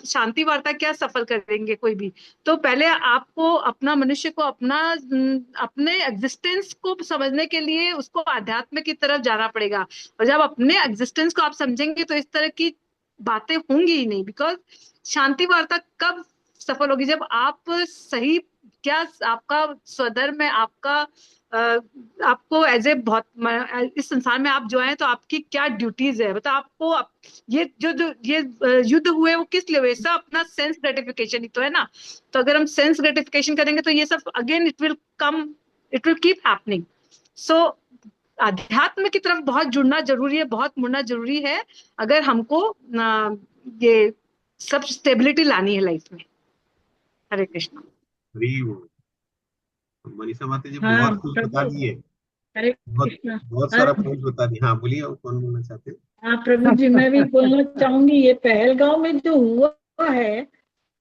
शांति वार्ता क्या सफल करेंगे कोई भी। तो पहले आपको अपना मनुष्य को अपने एग्जिस्टेंस को समझने के लिए उसको अध्यात्म की तरफ जाना पड़ेगा, और जब अपने एग्जिस्टेंस को आप समझेंगे तो इस तरह की बातें होंगी ही नहीं। बिकॉज शांति वार्ता कब सफल होगी? जब आप सही, क्या आपका स्वधर्म है, आपका आपको एज ए बहुत इस संसार में आप जो है तो आपकी क्या ड्यूटीज है, मतलब आपको ये जो ये युद्ध हुए वो किस लिए हुए? सब अपना सेंस ग्रेटिफिकेशन ही तो है ना। तो अगर हम सेंस ग्रेटिफिकेशन करेंगे तो ये सब again it will keep happening. So अध्यात्म की तरफ बहुत जुड़ना जरूरी है, बहुत मुड़ना जरूरी है अगर हमको ये सब स्टेबिलिटी लानी है लाइफ में। हरे कृष्णा। मनीषा माता जी हाँ बहुत कुछ बता प्रभु, दिए, हरे बहुत कृष्णा। बहुत सारा पॉइंट बता दिए। हाँ बोलिए, और कौन बोलना चाहते हैं? हाँ प्रभु जी, मैं भी बोलना चाहूंगी, ये पहलगांव में जो हुआ है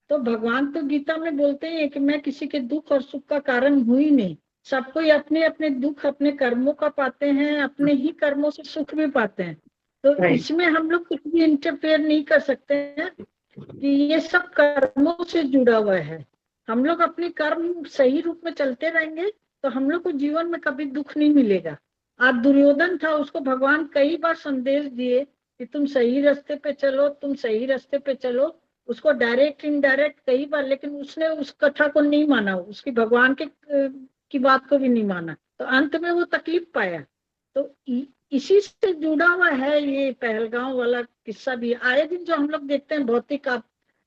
तो भगवान तो गीता में बोलते हैं कि मैं किसी के दुख और सुख का कारण हुई नहीं। सब कोई अपने अपने दुख अपने कर्मों का पाते हैं, अपने ही कर्मों से सुख भी पाते हैं। तो इसमें हम लोग कुछ भी इंटरफेयर नहीं कर सकते हैं कि ये सब कर्मों से जुड़ा हुआ है। हम लोग अपने कर्म सही रूप में चलते रहेंगे तो हम लोग को जीवन में कभी दुख नहीं मिलेगा। आज दुर्योधन था, उसको भगवान कई बार संदेश दिए कि तुम सही रास्ते पे चलो, तुम सही रास्ते पे चलो, उसको डायरेक्ट इनडायरेक्ट कई बार, लेकिन उसने उस कथा को नहीं माना, उसकी भगवान के की बात को भी नहीं माना, तो अंत में वो तकलीफ पाया। तो इसी से जुड़ा हुआ है ये पहलगांव वाला किस्सा भी। आए दिन जो हम लोग देखते हैं भौतिक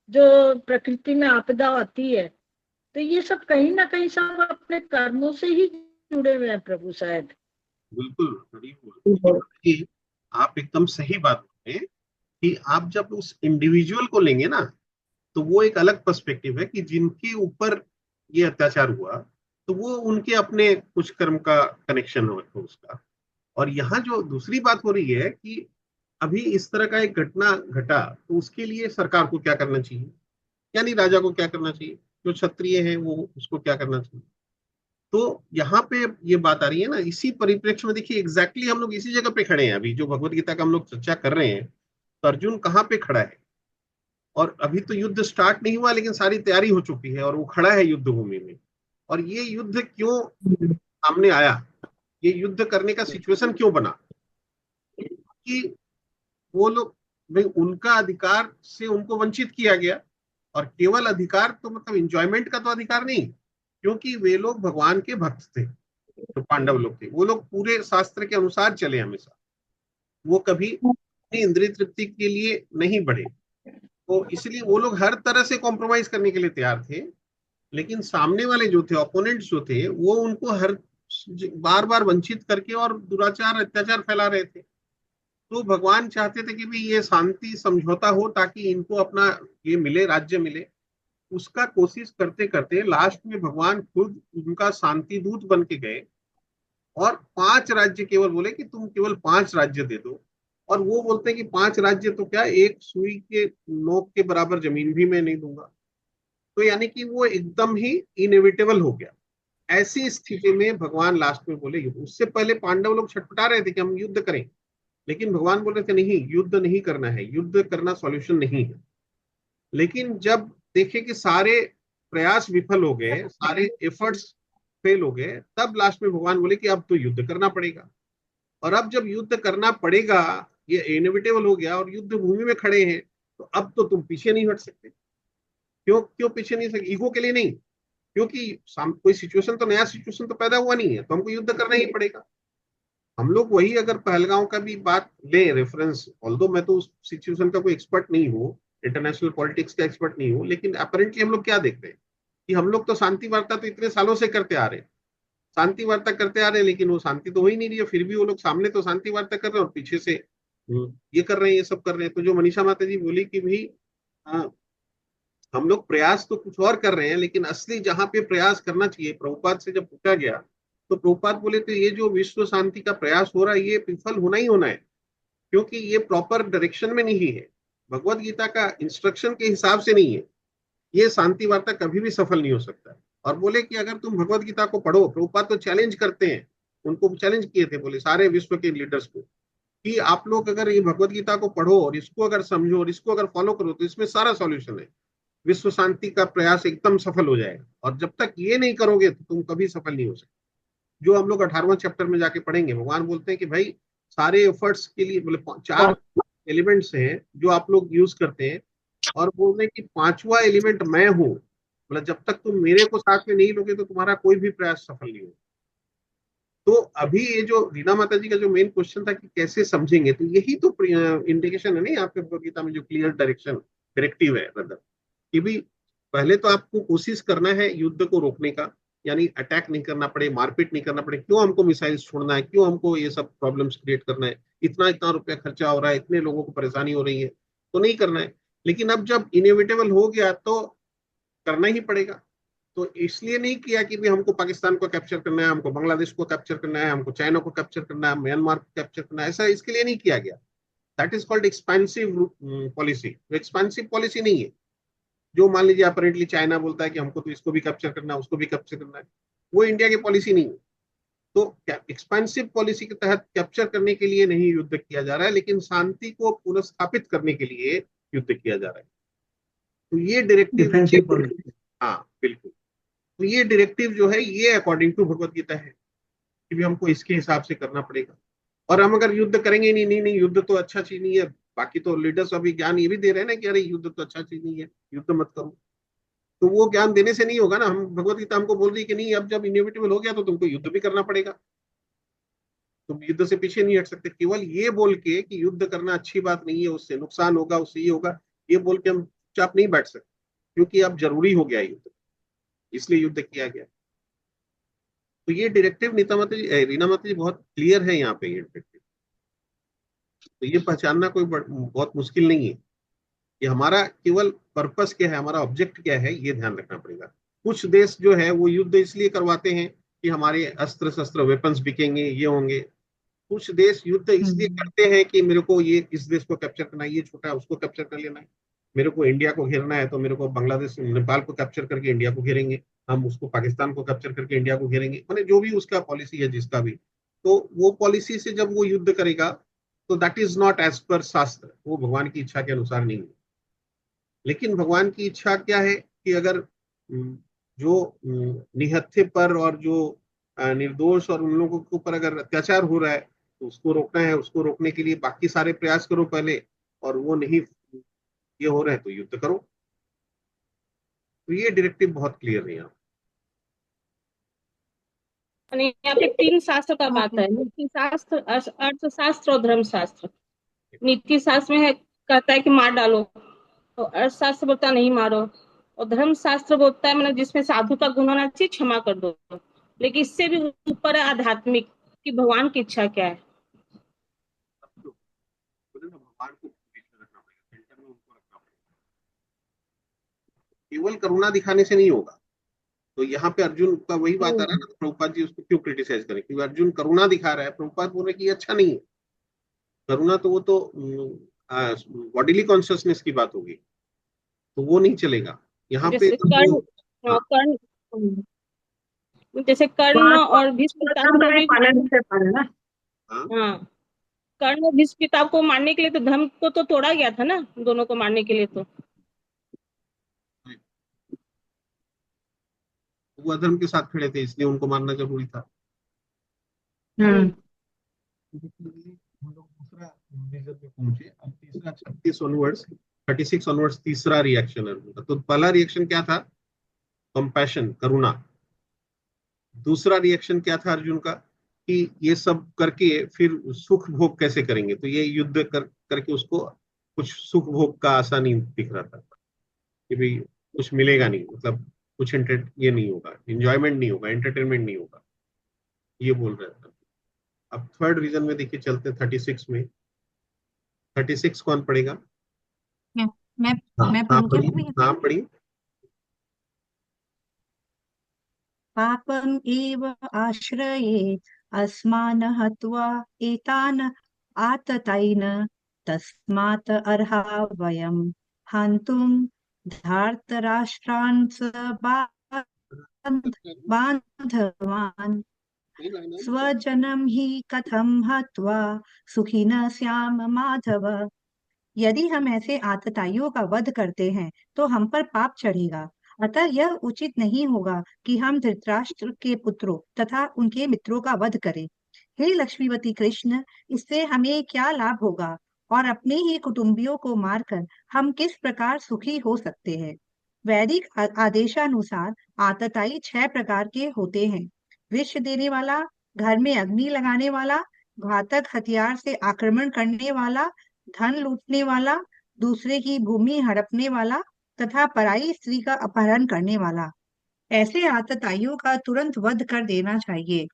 जो प्रकृति में आपदा आती है, तो ये सब कहीं ना कहीं सब अपने कर्मों से ही जुड़े हुए हैं प्रभु शायद। बिल्कुल देखिए, आप एकदम सही बात बोले कि आप जब उस इंडिविजुअल को लेंगे ना, तो वो एक अलग पर्सपेक्टिव है कि जिनके ऊपर ये अत्याचार हुआ, तो वो उनके अपने कुछ कर्म का कनेक्शन हो उसका। और यहाँ जो दूसरी बात हो रही है कि अभी इस तरह का एक घटना घटा, तो उसके लिए सरकार को क्या करना चाहिए, यानी राजा को क्या करना चाहिए, जो क्षत्रिय है वो उसको क्या करना चाहिए। तो यहाँ पे ये बात आ रही है ना, इसी परिप्रेक्ष्य में देखिए एग्जैक्टली हम लोग इसी जगह पे खड़े हैं अभी, जो भगवत गीता का हम लोग चर्चा कर रहे हैं। तो अर्जुन कहाँ पे खड़ा है, और अभी तो युद्ध स्टार्ट नहीं हुआ, लेकिन सारी तैयारी हो चुकी है और वो खड़ा है युद्ध भूमि में। और ये युद्ध क्यों सामने आया, ये युद्ध करने का सिचुएशन क्यों बना, कि वो लोग, भाई उनका अधिकार से उनको वंचित किया गया। और केवल अधिकार तो मतलब इंजॉयमेंट का तो अधिकार नहीं, क्योंकि वे लोग भगवान के भक्त थे, जो पांडव लोग थे, वो लोग पूरे शास्त्र के अनुसार चले हमेशा, वो कभी अपनी इंद्रिय तृप्ति के लिए नहीं बढ़े। तो इसलिए वो लोग हर तरह से कॉम्प्रोमाइज करने के लिए तैयार थे। लेकिन सामने वाले जो थे, ओपोनेंट्स जो थे, वो उनको हर बार बार वंचित करके और दुराचार अत्याचार फैला रहे थे। तो भगवान चाहते थे कि भी ये शांति समझौता हो, ताकि इनको अपना ये मिले, राज्य मिले। उसका कोशिश करते करते लास्ट में भगवान खुद उनका शांति दूत बन के गए, और 5 राज्य केवल बोले कि तुम केवल 5 राज्य दे दो। और वो बोलते हैं कि 5 राज्य तो क्या, एक सुई के नोक के बराबर जमीन भी मैं नहीं दूंगा। तो यानी कि वो एकदम ही इनएविटेबल हो गया। ऐसी स्थिति में भगवान लास्ट में बोले युद्ध। उससे पहले पांडव लोग छटपटा रहे थे कि हम युद्ध करें, लेकिन भगवान बोल रहे थे नहीं, युद्ध नहीं करना है, युद्ध करना सॉल्यूशन नहीं है। लेकिन जब देखे कि सारे प्रयास विफल हो गए, सारे एफर्ट्स फेल हो गए, तब लास्ट में भगवान बोले कि अब तो युद्ध करना पड़ेगा। और अब जब युद्ध करना पड़ेगा, ये इनएविटेबल हो गया और युद्ध भूमि में खड़े हैं, तो अब तो तुम पीछे नहीं हट सकते। क्यों क्यों पीछे नहीं सकते, ईगो के लिए नहीं, क्योंकि कोई सिचुएशन तो, नया सिचुएशन तो पैदा हुआ नहीं है, तो हमको युद्ध करना ही पड़ेगा। हम लोग वही अगर पहलगांव का भी बात लें रेफरेंस, ऑल्दो मैं तो उस सिचुएशन का कोई एक्सपर्ट नहीं हूँ, इंटरनेशनल पॉलिटिक्स का एक्सपर्ट नहीं हूँ, लेकिन अपेरेंटली हम लोग क्या देखते हैं कि हम लोग तो शांति वार्ता तो इतने सालों से करते आ रहे हैं, शांति वार्ता करते आ रहे हैं, लेकिन वो शांति तो हो ही नहीं रही है। फिर भी वो लोग सामने तो शांति वार्ता कर रहे हैं और पीछे से ये कर रहे हैं, ये सब कर रहे हैं। तो जो मनीषा माता जी बोली कि भाई हम लोग प्रयास तो कुछ और कर रहे हैं, लेकिन असली जहां पे प्रयास करना चाहिए, प्रभुपाद से जब पूछा गया तो प्रभुपाद बोले तो ये जो विश्व शांति का प्रयास हो रहा है, ये विफल होना ही होना है, क्योंकि ये प्रॉपर डायरेक्शन में नहीं है, भगवत गीता का इंस्ट्रक्शन के हिसाब से नहीं है। ये शांति वार्ता कभी भी सफल नहीं हो सकता। और बोले कि अगर तुम भगवत गीता को पढ़ो, प्रभुपाद तो चैलेंज करते हैं, उनको चैलेंज किए थे, बोले सारे विश्व के लीडर्स को, कि आप लोग अगर ये भगवत गीता को पढ़ो और इसको अगर समझो और इसको अगर फॉलो करो, तो इसमें सारा सॉल्यूशन है, विश्व शांति का प्रयास एकदम सफल हो जाएगा। और जब तक ये नहीं करोगे तो तुम कभी सफल नहीं हो सकते। जो हम लोग 18वां चैप्टर में जाके पढ़ेंगे, भगवान बोलते हैं कि भाई सारे एफर्ट्स के लिए बोले 4 एलिमेंट्स हैं जो आप लोग यूज करते हैं, और बोल रहे हैं कि 5वां एलिमेंट मैं हूं, मतलब जब तक तुम मेरे को साथ में नहीं लोगे तो तुम्हारा कोई भी प्रयास सफल नहीं होगा। तो अभी ये जो रीना माता जी का जो मेन क्वेश्चन था कि कैसे समझेंगे, तो यही तो इंडिकेशन है नहीं आपके भगवत गीता में, जो क्लियर डायरेक्टिव है ब्रदर, कि भी पहले तो आपको कोशिश करना है युद्ध को रोकने का, यानी अटैक नहीं करना पड़े, मारपीट नहीं करना पड़े। क्यों हमको मिसाइल छोड़ना है, क्यों हमको ये सब प्रॉब्लम्स क्रिएट करना है, इतना इतना रुपया खर्चा हो रहा है, इतने लोगों को परेशानी हो रही है, तो नहीं करना है। लेकिन अब जब इनएविटेबल हो गया तो करना ही पड़ेगा। तो इसलिए नहीं किया कि भी हमको पाकिस्तान को कैप्चर करना है, हमको बांग्लादेश को कैप्चर करना है, हमको चाइना को कैप्चर करना है, म्यांमार को कैप्चर करना है, ऐसा इसके लिए नहीं किया गया। That is called expensive policy. Expensive policy नहीं है जो मान लीजिए अपरेंटली चाइना बोलता है कि हमको तो इसको भी कैप्चर करना है, उसको भी कैप्चर करना है, वो इंडिया की पॉलिसी नहीं है। तो एक्सपेंसिव पॉलिसी के तहत कैप्चर करने के लिए नहीं युद्ध किया जा रहा है, लेकिन शांति को पुनर्स्थापित करने के लिए युद्ध किया जा रहा है। तो ये डायरेक्टिव, हाँ बिल्कुल, तो ये डायरेक्टिव जो है ये अकॉर्डिंग टू भगवत गीता है कि भी हमको इसके हिसाब से करना पड़ेगा। और हम अगर युद्ध करेंगे नहीं, युद्ध तो अच्छा चीज नहीं है, बाकी तो लीडर्स अभी ज्ञान ये भी दे रहे हैं ना कि अरे युद्ध तो अच्छा चीज नहीं है, युद्ध मत करो, तो वो ज्ञान देने से नहीं होगा ना। हम भगवत गीता हमको बोल रही है कि नहीं, अब जब इनएविटेबल हो गया तो तुमको युद्ध भी करना पड़ेगा, तुम युद्ध से पीछे नहीं हट सकते। केवल ये बोल के कि युद्ध करना अच्छी बात नहीं है, उससे नुकसान होगा, उससे ये होगा, ये बोल के हम चुपचाप नहीं बैठ सकते, क्योंकि अब जरूरी हो गया युद्ध, इसलिए युद्ध किया गया। तो ये डायरेक्टिव रीना माता जी बहुत क्लियर है यहाँ पे, ये डायरेक्टिव। तो ये पहचानना कोई बहुत मुश्किल नहीं है कि हमारा केवल पर्पस क्या है, हमारा ऑब्जेक्ट क्या है, ये ध्यान रखना पड़ेगा। कुछ देश जो है वो युद्ध इसलिए करवाते हैं कि हमारे अस्त्र शस्त्र वेपन्स बिकेंगे, ये होंगे। कुछ देश युद्ध इसलिए करते हैं कि मेरे को ये इस देश को कैप्चर करना है, ये छोटा है उसको कैप्चर कर लेना है। मेरे को इंडिया को घेरना है तो मेरे को बांग्लादेश नेपाल को कैप्चर करके इंडिया को घेरेंगे, हम उसको पाकिस्तान को कैप्चर करके इंडिया को घेरेंगे, माने जो भी उसका पॉलिसी है जिसका भी। तो वो पॉलिसी से जब वो युद्ध करेगा तो that is not as per शास्त्र, वो भगवान की इच्छा के अनुसार नहीं है। लेकिन भगवान की इच्छा क्या है कि अगर जो निहत्थे पर और जो निर्दोष और उन लोगों के ऊपर अगर अत्याचार हो रहा है तो उसको रोकना है, उसको रोकने के लिए बाकी सारे प्रयास करो पहले, और वो नहीं ये हो रहे हैं तो युद्ध करो। तो ये डायरेक्टिव बहुत क्लियर है यहाँ। यहाँ पे 3 शास्त्र का बात है, नीति शास्त्र, अर्थशास्त्र और धर्मशास्त्र। नीति शास्त्र में है, कहता है कि मार डालो, तो अर्थशास्त्र बोलता है नहीं मारो, और धर्मशास्त्र बोलता है मतलब जिसमें साधु का गुण होना चाहिए, क्षमा कर दो। लेकिन इससे भी ऊपर है आध्यात्मिक, कि भगवान की इच्छा क्या है। भगवान को बीच में रखना पड़ेगा, सेंटर में उनको रखना पड़ेगा। केवल करुणा दिखाने से नहीं होगा। तो यहाँ पे अर्जुन का वही बात आ रहा है ना, प्रभुपाद जी उसको क्यों क्रिटिसाइज करें, क्योंकि अर्जुन करुणा दिखा रहा है, प्रभुपाद बोल रहे कि अच्छा नहीं है करुणा, तो वो तो बॉडीली कॉन्शियसनेस की बात होगी, तो वो नहीं चलेगा यहाँ पे। जैसे कर्ण और भीष्म पितामह को भी पालन कर पा रहे ना। हाँ, कर्ण और भीष्म पितामह को मारने के लिए तो धर्म को तो तोड़ा गया था ना, दोनों को मारने के लिए। तो वो अधर्म के साथ खड़े थे इसलिए उनको मारना जरूरी था। हम्म। हम लोग दूसरा रीजन पे पहुंचे। अब तीसरा 36 ऑनवर्ड्स तीसरा रिएक्शन है उनका। तो पहला रिएक्शन क्या था, कंपैशन, करुणा। दूसरा रिएक्शन क्या था अर्जुन का, कि ये सब करके फिर सुख भोग कैसे करेंगे, तो ये युद्ध करके उसको कुछ सुख भोग का आशा नहीं दिख रहा था कि भाई कुछ मिलेगा नहीं, मतलब कुछ ये नहीं होगा, एंजॉयमेंट नहीं होगा, एंटरटेनमेंट नहीं होगा, ये बोल रहे थे। अब थर्ड रीजन में देखिए चलते 36 में। 36 कौन पढ़ेगा? मैं पढ़ूं क्या भैया? हाँ पढ़िए। पापम एव आश्रये अस्मान हत्वा एतान आततायिन तस्मात् अर्हा वयम हन्तुम धार्तराष्ट्रान् बान्धवान् स्वजनं हि कथं हत्वा सुखिनः स्याम माधव। यदि हम ऐसे आतताइयों का वध करते हैं तो हम पर पाप चढ़ेगा, अतः यह उचित नहीं होगा कि हम धृतराष्ट्र के पुत्रों तथा उनके मित्रों का वध करें। हे लक्ष्मीवती कृष्ण, इससे हमें क्या लाभ होगा और अपने ही कुटुंबियों को मारकर हम किस प्रकार सुखी हो सकते हैं। वैदिक आदेशानुसार आतताई 6 प्रकार के होते हैं। विष देने वाला, घर में अग्नि लगाने वाला, घातक हथियार से आक्रमण करने वाला, धन लूटने वाला, दूसरे की भूमि हड़पने वाला तथा पराई स्त्री का अपहरण करने वाला। ऐसे आतताइयों का तुरंत वध कर देना चाहिए,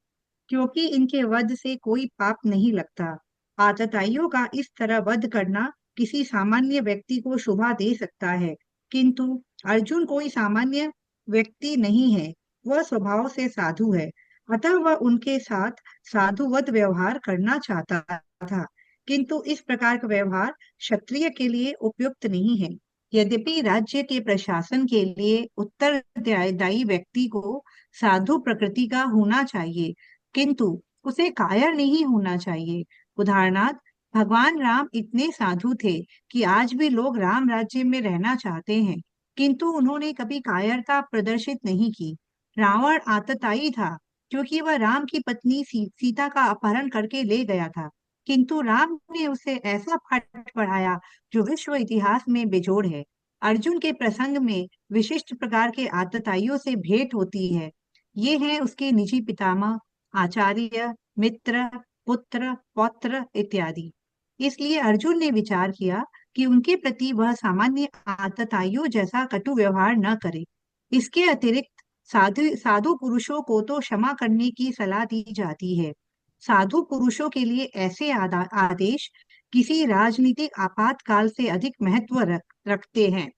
क्योंकि इनके वध से कोई पाप नहीं लगता। आतताइयों का इस तरह वध करना किसी सामान्य व्यक्ति को शोभा दे सकता है, किंतु अर्जुन कोई सामान्य व्यक्ति नहीं है, वह स्वभाव से साधु है, अतः वह उनके साथ साधुवत व्यवहार करना चाहता था। किंतु इस प्रकार का व्यवहार क्षत्रिय के लिए उपयुक्त नहीं है। यद्यपि राज्य के प्रशासन के लिए उत्तरदायी व्यक्ति को साधु प्रकृति का होना चाहिए, किंतु उसे कायर नहीं होना चाहिए। उदाहरणार्थ, भगवान राम इतने साधु थे कि आज भी लोग राम राज्य में रहना चाहते हैं, किंतु उन्होंने कभी कायरता प्रदर्शित नहीं की। रावण आतताई था क्योंकि वह राम की पत्नी सीता का अपहरण करके ले गया था, किंतु राम ने उसे ऐसा पाठ पढ़ाया जो विश्व इतिहास में बेजोड़ है। अर्जुन के प्रसंग में विशिष्ट प्रकार के आतताइयों से भेंट होती है। ये हैं उसके निजी पितामह, आचार्य, मित्र, पुत्र, पौत्र इत्यादि। इसलिए अर्जुन ने विचार किया कि उनके प्रति वह सामान्य आतताइयों जैसा कटु व्यवहार न करे। इसके अतिरिक्त साधु साधु पुरुषों को तो क्षमा करने की सलाह दी जाती है। साधु पुरुषों के लिए ऐसे आदेश किसी राजनीतिक आपातकाल से अधिक महत्व रखते हैं।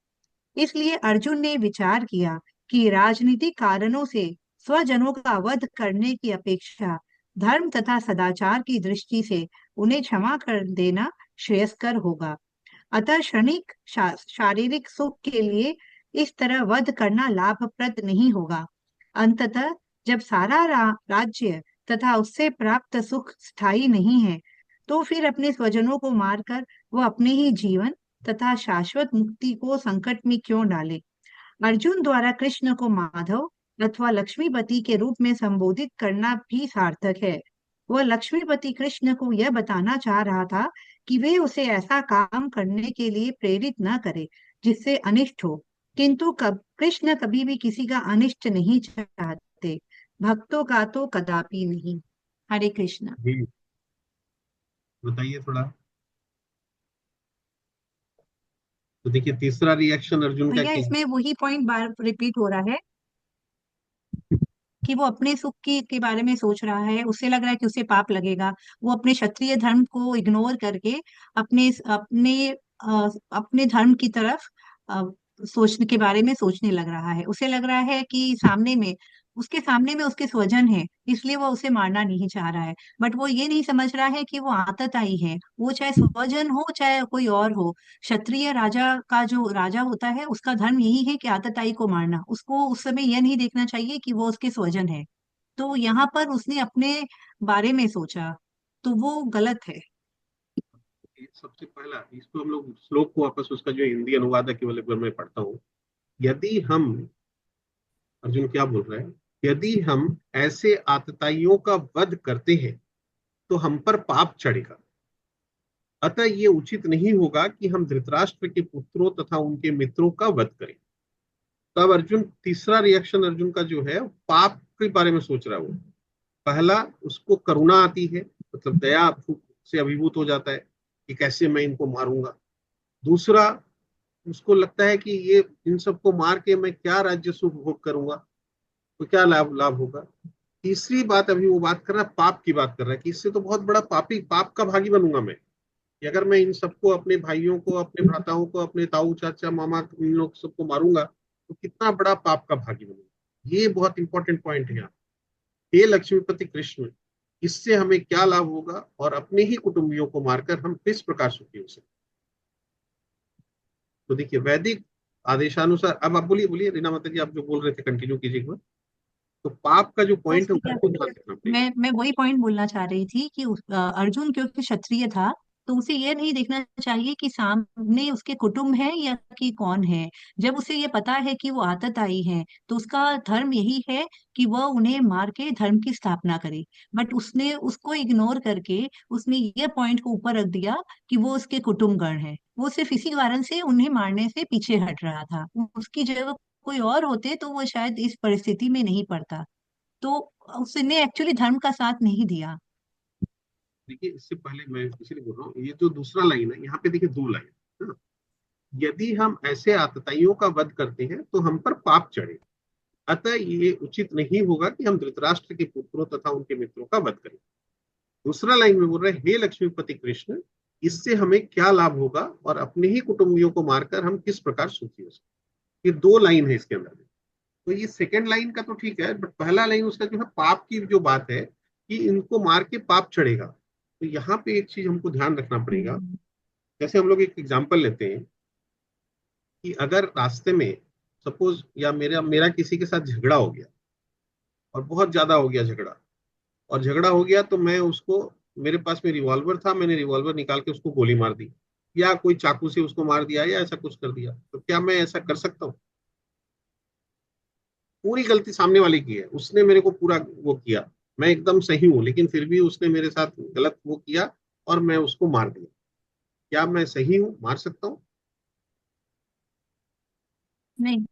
इसलिए अर्जुन ने विचार किया कि राजनीतिक कारणों से स्वजनों का वध करने की अपेक्षा धर्म तथा सदाचार की दृष्टि से उन्हें क्षमा कर देना श्रेयस्कर होगा। अतः क्षणिक शारीरिक सुख के लिए इस तरह वध करना लाभप्रद नहीं होगा। अंततः जब सारा राज्य तथा उससे प्राप्त सुख स्थायी नहीं है, तो फिर अपने स्वजनों को मारकर वो अपने ही जीवन तथा शाश्वत मुक्ति को संकट में क्यों डाले। अर्जुन द्वारा कृष्ण को माधव अथवा लक्ष्मीपति के रूप में संबोधित करना भी सार्थक है। वह लक्ष्मीपति कृष्ण को यह बताना चाह रहा था कि वे उसे ऐसा काम करने के लिए प्रेरित न करे जिससे अनिष्ट हो, किंतु कृष्ण कभी भी किसी का अनिष्ट नहीं चाहते, भक्तों का तो कदापि नहीं। हरे कृष्ण। जी, बताइए थोड़ा। तो देखिए तीसरा रिएक्शन अर्जुन का भैया क्या है? इसमें वही पॉइंट बार रिपीट हो रहा है कि वो अपने सुख के बारे में सोच रहा है, उसे लग रहा है कि उसे पाप लगेगा। वो अपने क्षत्रिय धर्म को इग्नोर करके अपने अपने अपने धर्म की तरफ अ, सोचने के बारे में सोचने लग रहा है। उसे लग रहा है कि सामने में उसके स्वजन है, इसलिए वो उसे मारना नहीं चाह रहा है। बट वो ये नहीं समझ रहा है कि वो आतताई है, वो चाहे स्वजन हो चाहे कोई और हो। क्षत्रिय राजा का जो राजा होता है उसका धर्म यही है कि आतताई को मारना। उसको उस समय यह नहीं देखना चाहिए कि वो उसके स्वजन है। तो यहाँ पर उसने अपने बारे में सोचा, तो वो गलत है। ये सबसे पहला, इसको हम लोग श्लोक को वापस उसका जो हिंदी अनुवाद है केवल एक बार मैं पढ़ता हूँ। यदि हम, अर्जुन क्या बोल रहे हैं, यदि हम ऐसे आतताइयों का वध करते हैं तो हम पर पाप चढ़ेगा। अतः ये उचित नहीं होगा कि हम धृतराष्ट्र के पुत्रों तथा उनके मित्रों का वध करें। तब अर्जुन, तीसरा रिएक्शन अर्जुन का जो है, पाप के बारे में सोच रहा है वो। पहला, उसको करुणा आती है, मतलब दया से अभिभूत हो जाता है कि कैसे मैं इनको मारूंगा। दूसरा, उसको लगता है कि ये इन सबको मार के मैं क्या राज्य सुख भोग करूंगा, तो क्या लाभ लाभ होगा। तीसरी बात, अभी वो बात कर रहा है, पाप की बात कर रहा है कि इससे तो बहुत बड़ा पापी, पाप का भागी बनूंगा मैं कि अगर मैं इन सबको, अपने भाइयों को, अपने भ्राताओं को, अपने ताऊ चाचा मामा, इन लोग सबको मारूंगा तो कितना बड़ा पाप का भागी बनूंगा। ये बहुत इंपॉर्टेंट पॉइंट है यहाँ। हे लक्ष्मीपति कृष्ण, इससे हमें क्या लाभ होगा और अपने ही कुटुंबियों को मारकर हम किस प्रकार सुखी हो सकते। तो देखिए वैदिक आदेशानुसार, अब आप बोलिए बोलिए रीना माता जी, आप जो बोल रहे थे कंटिन्यू कीजिए एक बार। तो पाप का जो बस पॉइंट है भैया, उसको ध्यान रखना पड़ेगा। मैं वही पॉइंट बोलना चाह रही थी कि अर्जुन क्योंकि क्षत्रिय था, तो उसे ये नहीं देखना चाहिए कि सामने उसके कुटुंब है या कि कौन है। जब उसे ये पता है कि वो आतताई है, तो उसका धर्म यही है कि वह उन्हें मार के धर्म की स्थापना करे। बट उसने उसको इग्नोर करके उसने ये पॉइंट को ऊपर रख दिया कि वो उसके कुटुंबगण है। वो सिर्फ इसी कारण से उन्हें मारने से पीछे हट रहा था। उसकी जगह कोई और होते तो वो शायद इस परिस्थिति में नहीं पड़ता। तो उसने एक्चुअली धर्म का साथ नहीं दिया। देखिए इससे पहले मैं इसीलिए बोल रहा हूँ, ये जो दूसरा लाइन है यहाँ पे देखिए, दो लाइन है ना। यदि हम ऐसे आतताइयों का वध करते हैं तो हम पर पाप चढ़े, अतः ये उचित नहीं होगा कि हम धृतराष्ट्र के पुत्रों तथा उनके मित्रों का वध करें। दूसरा लाइन में बोल रहे हैं, हे लक्ष्मीपति कृष्ण, इससे हमें क्या लाभ होगा और अपने ही कुटुंबियों को मारकर हम किस प्रकार सुखी हो सकते। ये दो लाइन है इसके अंदर में। तो ये सेकंड लाइन का तो ठीक है, बट पहला लाइन उसका जो है पाप की जो बात है कि इनको मार के पाप चढ़ेगा, तो यहाँ पे एक चीज हमको ध्यान रखना पड़ेगा। जैसे हम लोग एक एग्जाम्पल लेते हैं कि अगर रास्ते में सपोज, या मेरा मेरा किसी के साथ झगड़ा हो गया और बहुत ज्यादा हो गया झगड़ा, और झगड़ा हो गया तो मैं उसको, मेरे पास में रिवॉल्वर था, मैंने रिवॉल्वर निकाल के उसको गोली मार दी, या कोई चाकू से उसको मार दिया, या ऐसा कुछ कर दिया, तो क्या मैं ऐसा कर सकता हूँ? पूरी गलती सामने वाले की है, उसने मेरे को पूरा वो किया, मैं एकदम सही हूँ, लेकिन फिर भी उसने मेरे साथ गलत वो किया और मैं उसको मार दिया। क्या मैं सही हूँ, मार सकता हूँ? नहीं,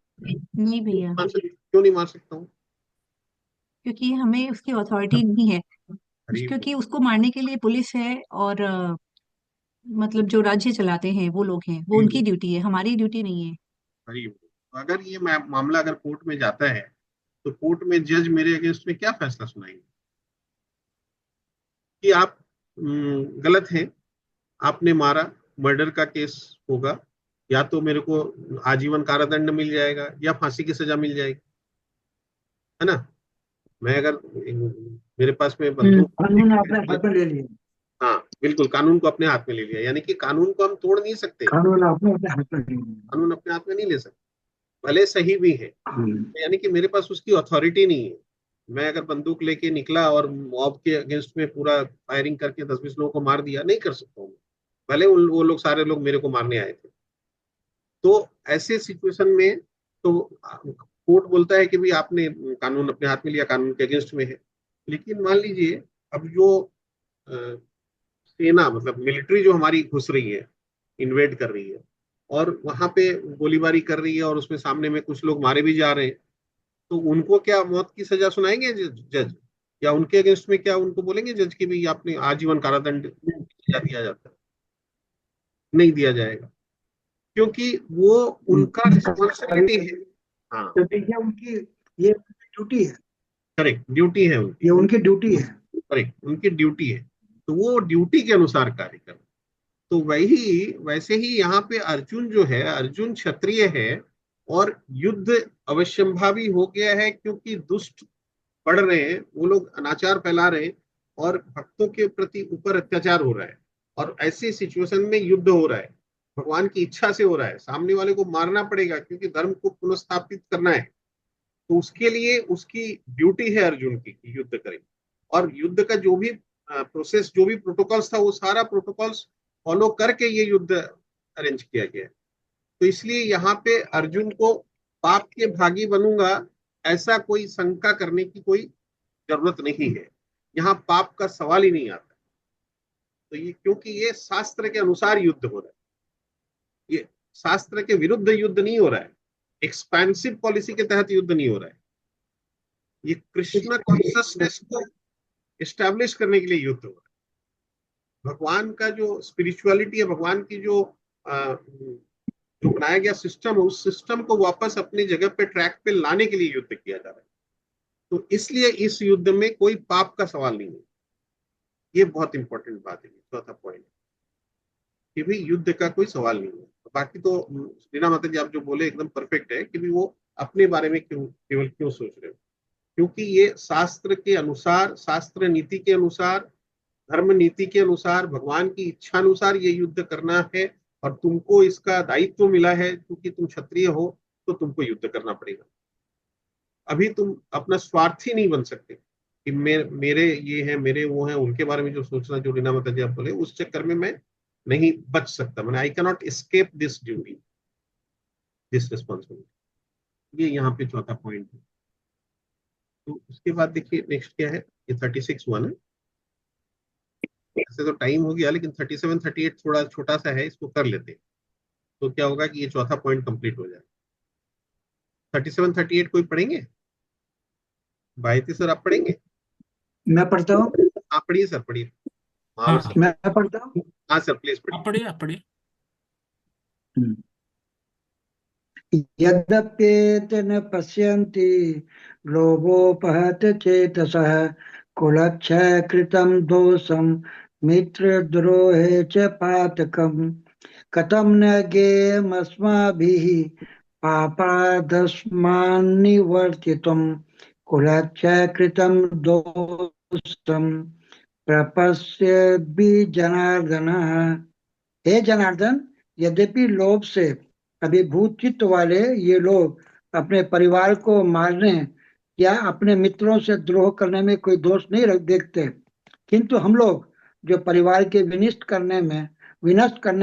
नहीं भैया, क्यों नहीं मार सकता हूँ? क्योंकि हमें उसकी अथॉरिटी नहीं है। अरे क्योंकि उसको मारने के लिए पुलिस है और मतलब जो राज्य चलाते हैं वो लोग हैं, वो उनकी ड्यूटी है, हमारी ड्यूटी नहीं है। अरे, अगर ये मामला अगर कोर्ट में जाता है तो कोर्ट में जज मेरे अगेंस्ट में क्या फैसला सुनाएंगे कि आप गलत हैं, आपने मारा, मर्डर का केस होगा, या तो मेरे को आजीवन कारादंड मिल जाएगा या फांसी की सजा मिल जाएगी, है ना। मैं अगर मेरे पास में बंदूक, कानून अपने हाथ में ले लिया, हाँ बिल्कुल, कानून को अपने हाथ में ले लिया, यानी कि कानून को हम तोड़ नहीं सकते, कानून अपने अपने हाथ में ले लिया। कानून अपने हाथ में नहीं ले सकते, भले सही भी है, यानी कि मेरे पास उसकी अथॉरिटी नहीं है। मैं अगर बंदूक लेके निकला और मॉब के अगेंस्ट में पूरा फायरिंग करके 10-20 लोगों को मार दिया, नहीं कर सकता हूँ, भले वो लोग सारे लोग मेरे को मारने आए थे। तो ऐसे सिचुएशन में तो कोर्ट बोलता है कि भाई आपने कानून अपने हाथ में लिया, कानून के अगेंस्ट में है। लेकिन मान लीजिए अब जो सेना, मतलब मिलिट्री जो हमारी घुस रही है, इन्वेड कर रही है, और वहां पे गोलीबारी कर रही है, और उसमें सामने में कुछ लोग मारे भी जा रहे हैं, तो उनको क्या मौत की सजा सुनाएंगे जज, या उनके अगेंस्ट में क्या उनको बोलेंगे जज की भी आपने आजीवन कारादंड दिया जाता है? नहीं दिया जाएगा, क्योंकि वो उनका रिस्पॉन्सिबिलिटी है। हाँ तो देखिए उनकी ये ड्यूटी है, करेक्ट, ड्यूटी है उनकी, ये उनकी ड्यूटी है, करेक्ट, उनकी ड्यूटी है, तो वो ड्यूटी के अनुसार कार्य कर। तो वैसे ही यहाँ पे अर्जुन जो है, अर्जुन क्षत्रिय है, और युद्ध अवश्यंभावी हो गया है, क्योंकि दुष्ट बढ़ रहे हैं, वो लोग अनाचार फैला रहे हैं, और भक्तों के प्रति ऊपर अत्याचार हो रहा है, और ऐसी सिचुएशन में युद्ध हो रहा है, भगवान की इच्छा से हो रहा है, सामने वाले को मारना पड़ेगा क्योंकि धर्म को पुनर्स्थापित करना है। तो उसके लिए उसकी ड्यूटी है अर्जुन की कि युद्ध करे, और युद्ध का जो भी प्रोसेस, जो भी प्रोटोकॉल्स था, वो सारा प्रोटोकॉल्स फॉलो करके ये युद्ध अरेंज किया गया है। तो इसलिए यहाँ पे अर्जुन को पाप के भागी बनूंगा ऐसा कोई शंका करने की कोई जरूरत नहीं है, यहाँ पाप का सवाल ही नहीं आता। तो ये, क्योंकि ये शास्त्र के अनुसार युद्ध हो रहा है, ये शास्त्र के विरुद्ध युद्ध नहीं हो रहा है, एक्सपेंसिव पॉलिसी के तहत युद्ध नहीं हो रहा है, ये कृष्ण कॉन्शियसनेस को एस्टैब्लिश करने के लिए युद्ध हो रहा है। भगवान का जो स्पिरिचुअलिटी है, भगवान की जो बनाया गया सिस्टम है, उस सिस्टम को वापस अपनी जगह पे, ट्रैक पे लाने के लिए युद्ध किया जा रहा है। तो इसलिए इस युद्ध में कोई पाप का सवाल नहीं है। ये बहुत इंपॉर्टेंट बात है, चौथा पॉइंट, कि भी युद्ध का कोई सवाल नहीं है। बाकी तो रीना माता जी आप जो बोले एकदम परफेक्ट है, कि भी वो अपने बारे में केवल क्यों सोच रहे हो, क्योंकि ये शास्त्र के अनुसार, शास्त्र नीति के अनुसार, धर्म नीति के अनुसार, भगवान की इच्छा अनुसार ये युद्ध करना है, और तुमको इसका दायित्व मिला है, क्योंकि तुम क्षत्रिय हो तो तुमको युद्ध करना पड़ेगा। अभी तुम अपना स्वार्थी नहीं बन सकते कि मेरे ये है, मेरे वो है, उनके बारे में जो सोचना, जो रीना माता जी आप बोले, उस चक्कर में मैं नहीं बच सकता, मैंने I can not escape this duty, this responsibility. ये यहाँ पे चौथा पॉइंट है। तो उसके बाद देखिए नेक्स्ट क्या है, ये 36 हुआ ना, ऐसे तो टाइम हो गया, लेकिन 37 38 थोड़ा छोटा सा है, इसको कर लेते हैं, तो क्या होगा कि ये चौथा पॉइंट कंप्लीट हो जाए। 37 38 कोई पढ़ेंगे? भाईती सर आप पढ़ेंगे? मैं पढ़ता हूँ। आप पढ़िए सर, पढ़िए। हाँ सर, मैं पढ़ता हूँ। हाँ सर प्लीज आप पढ़िए, आप पढ़िए। यद्यप्येतन पश्यन्ति लोभोपहत चेतसः कुलक्षय कृतं दोषं मित्रद्रोहे च पातकम् कथं न ज्ञेयमस्माभिः पापादस्मान्निवर्तितुं कुलक्षय कृतं दोषं प्रपश्यद्भि जनार्दनः। हे जनार्दन, यद्यपि लोभ से अभिभूत चित्त वाले ये लोग अपने परिवार को मारने या अपने मित्रों से द्रोह करने में कोई दोष नहीं देखते, किंतु हम लोग जो परिवार के विनष्ट करने